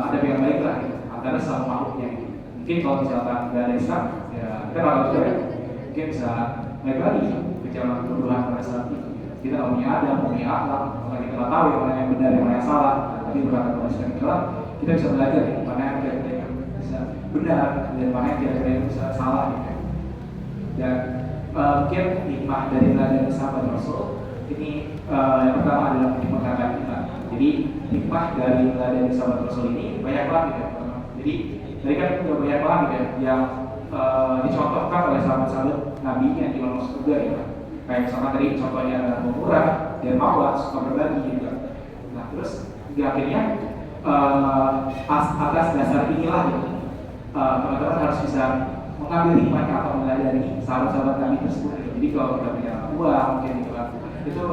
adab yang baik lah gitu, antara sama makhluknya gitu. Mungkin kalau misalkan tidak ada Islam ya kita kalau juga ya mungkin bisa baik lagi gitu, ke zaman perubahan pada saat itu. Kita nggak punya adab, punya akhlak, maka kita nggak tahu yang mana yang benar, yang mana yang salah. Tapi berkat kepada Islam itulah kita bisa belajar ya, mana yang kira-kira bisa benar dan mana yang kira-kira bisa salah gitu. Dan mungkin hikmah dari teladan sahabat Rasul ini yang pertama adalah menyempurnakan kita. Jadi hikmah dari teladan sahabat Rasul ini banyak banget gitu ya. Jadi tadi kan sudah banyak banget gitu ya yang dicontohkan oleh sahabat-sahabat Nabi yang dimasuk surga ya. Kayak misalkan tadi contohnya adalah murah dan mawas, suka berbagi gitu. Nah terus hingga akhirnya atas dasar inilah gitu, teman-teman harus bisa mengambil hikmahnya atau meladani sahabat-sahabat Nabi tersebut gitu. Jadi kalau kita punya uang mungkin gitu kan, itu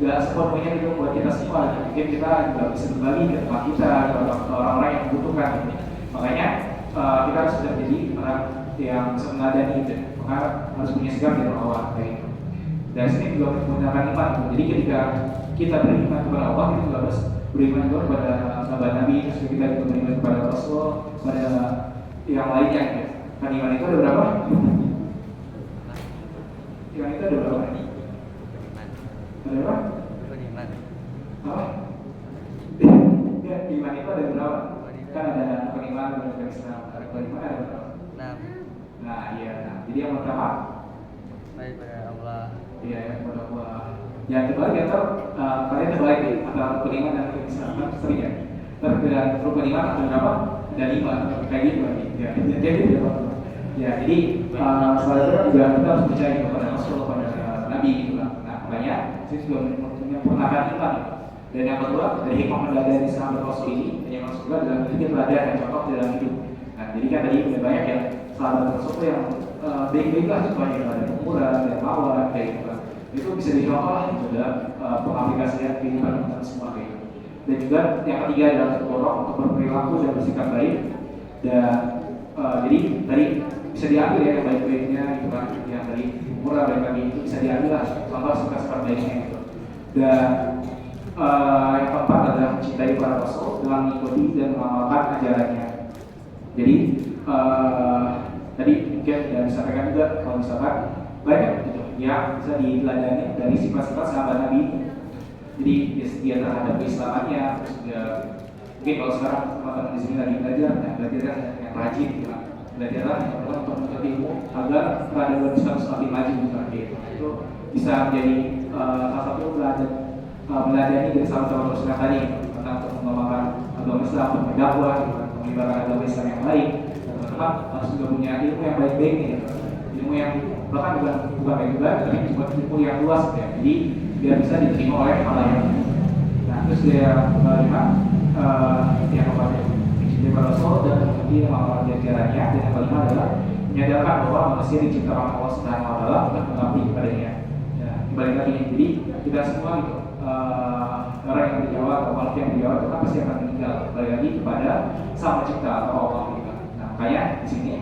gak sepenuhnya itu buat kita semua gitu. Mungkin kita juga bisa berbagi ke tempat kita, ke orang-orang yang membutuhkan gitu. Makanya kita harus menjadi orang yang bisa meladani gitu. Maka harus punya sikap dari awal kayak gitu. Dan sini juga menggunakan iman. Jadi ketika kita beriman kepada Allah, kita juga harus beriman juga kepada sahabat Nabi, terus kita juga beriman kepada Rasul, pada yang lainnya. Ya. Kan iman itu ada berapa? Iman itu ada berapa? Ada berapa? Apa? Ya, iman itu ada berapa? Kan ada beriman, ada Islam, ada beriman, ada berapa? Nah, iya. Nah, jadi yang pertama, Baik pada Allah. iya ya, kepada Allah. Yang terbalik atau kalian terbalik nih antara rukun iman dan rukun Islam kan sering ya. Perbedaan rukun iman ada berapa? Ada 5, kayak gitu berarti. Ya, jadi ya. Ya, jadi selanjutnya juga kita harus percaya kepada Rasul, kepada Nabi gitu kan. Nah, makanya saya juga menyempurnakan iman. Dan yang kedua, dari hikmah meneladani sahabat Rasul ini, yang masuk juga dalam kita teladan dan contoh dalam hidup. Nah, jadi kan tadi udah banyak ya sahabat Rasul yang baik-baik lah semuanya, ada umuran, ada mawar, kayak gitu kan. Itu bisa dicontoh lah gitu dalam pengaplikasian kehidupan kita semua kayak gitu. Dan juga yang ketiga adalah terdorong untuk berperilaku dan bersikap baik. Dan jadi tadi bisa diambil ya yang baik-baiknya gitu kan, yang tadi murah baik lagi itu bisa diambil lah contoh sikap baiknya gitu. Dan yang keempat adalah mencintai para Rasul dengan mengikuti dan mengamalkan ajarannya. Jadi tadi mungkin sudah disampaikan juga kalau misalkan banyak gitu yang bisa diteladani dari sifat-sifat sahabat Nabi. Jadi dia terhadap keislamannya, terus juga mungkin kalau sekarang teman-teman di sini lagi belajar, nah belajar yang rajin gitu kan. Belajarlah yang pertama untuk menuntut ilmu agar peradaban Islam semakin maju gitu kan. Itu bisa menjadi salah satu meladani dari sahabat-sahabat Rasul tadi tentang untuk mengembangkan agama Islam, berdakwah, gitu kan, menyebarkan agama Islam yang lain. Teman-teman harus juga punya ilmu yang baik-baik nih, gitu. Ilmu yang bahkan bukan baik juga, tapi juga ilmu yang luas gitu ya. Jadi biar bisa diterima oleh halayak. Nah, terus dia kelima yang keempat mencintai para Rasul dan mengikuti amalan ajarannya. Dan yang kelima adalah menyadarkan bahwa manusia diciptakan Allah Subhanahu wa Ta'ala untuk mengabdi kepadanya. Ya, kembali lagi, jadi kita semua gitu. Orang yang berjawab atau makhluk yang berjawab itu kan pasti akan meninggal. Kembali lagi kepada Sang Pencipta atau Allah gitu. Nah, makanya di sini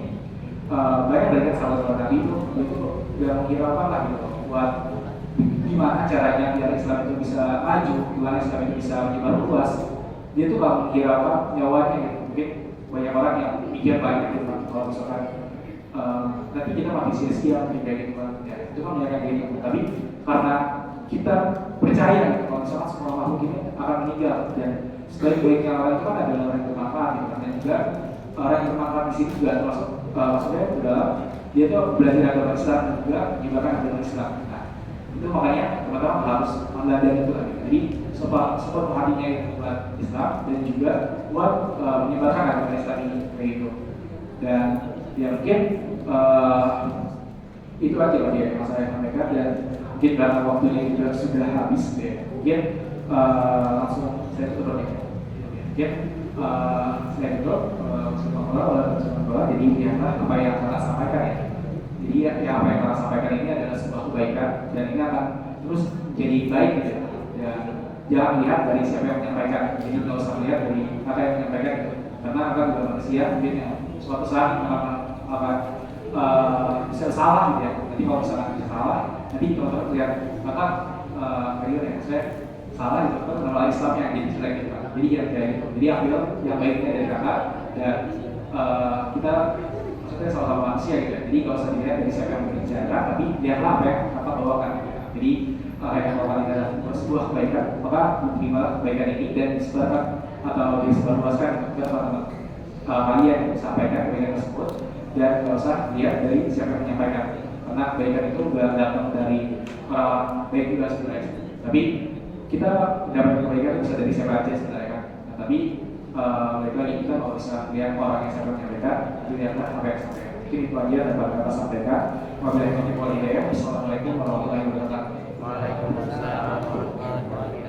banyak belajar sahabat Nabi itu udah menghiraukan lah gitu buat gimana caranya biar Islam itu bisa maju, gimana Islam itu bisa menyebar luas. Dia tuh gak menghiraukan nyawanya gitu. Mungkin banyak orang yang mikir banyak gitu kan, kalau misalkan nanti kita mati sia-sia kayak gitu kan. Ya, itu kan banyak kayak gitu. Tapi karena kita percaya kalau misalkan semua makhluk ini akan meninggal dan sebaik-baiknya orang itu kan adalah orang yang bermanfaat gitu kan. Dan juga orang yang bermanfaat di sini juga termasuk maksudnya adalah dia tuh belajar agama Islam dan juga menyebarkan agama Islam. Nah, itu makanya teman-teman harus meneladani itu lagi. Jadi support hatinya itu buat Islam dan juga buat menyebarkan agama Islam ini kayak gitu. Dan ya mungkin itu aja yang saya sampaikan dan mungkin karena waktunya juga sudah habis deh. Mungkin langsung saya tutup ya. Mungkin saya tutup jadi lihatlah apa yang telah sampaikan ya. Jadi ya apa yang telah sampaikan ini adalah sebuah kebaikan dan ini akan terus jadi baik gitu ya. Jangan lihat dari siapa yang menyampaikan. Jadi nggak usah lihat dari apa yang menyampaikan gitu. Karena akan juga manusia mungkin ya suatu saat akan bisa salah gitu ya. Nanti kalau misalkan bisa salah, nanti teman-teman lihat maka kayaknya ya saya salah gitu kan menolak Islam yang jadi jelek gitu kan. Jadi ya kayak gitu. Jadi ambil yang baiknya dari kakak dan kita maksudnya sama-sama manusia gitu ya. Jadi kalau usah dilihat dari siapa yang berbicara, tapi lihatlah apa yang kakak bawakan gitu ya. Jadi yang bawakan ini adalah sebuah kebaikan, maka terima kebaikan ini dan disebarkan atau disebarluaskan ke teman-teman kalian yang sampaikan kebaikan tersebut dan nggak usah lihat dari siapa yang menyampaikan karena kebaikan itu nggak datang dari orang baik juga sebenarnya, tapi kita dapat kebaikan bisa dari siapa aja sebenarnya kan. Nah, tapi baik lagi kita kalau bisa lihat orang yang siapa menyampaikan, lihatlah apa yang sampaikan. Mungkin itu aja dapat kata sampaikan. Wabillahi taufiq wal hidayah. Wassalamualaikum warahmatullahi wabarakatuh. Waalaikumsalam warahmatullahi wabarakatuh.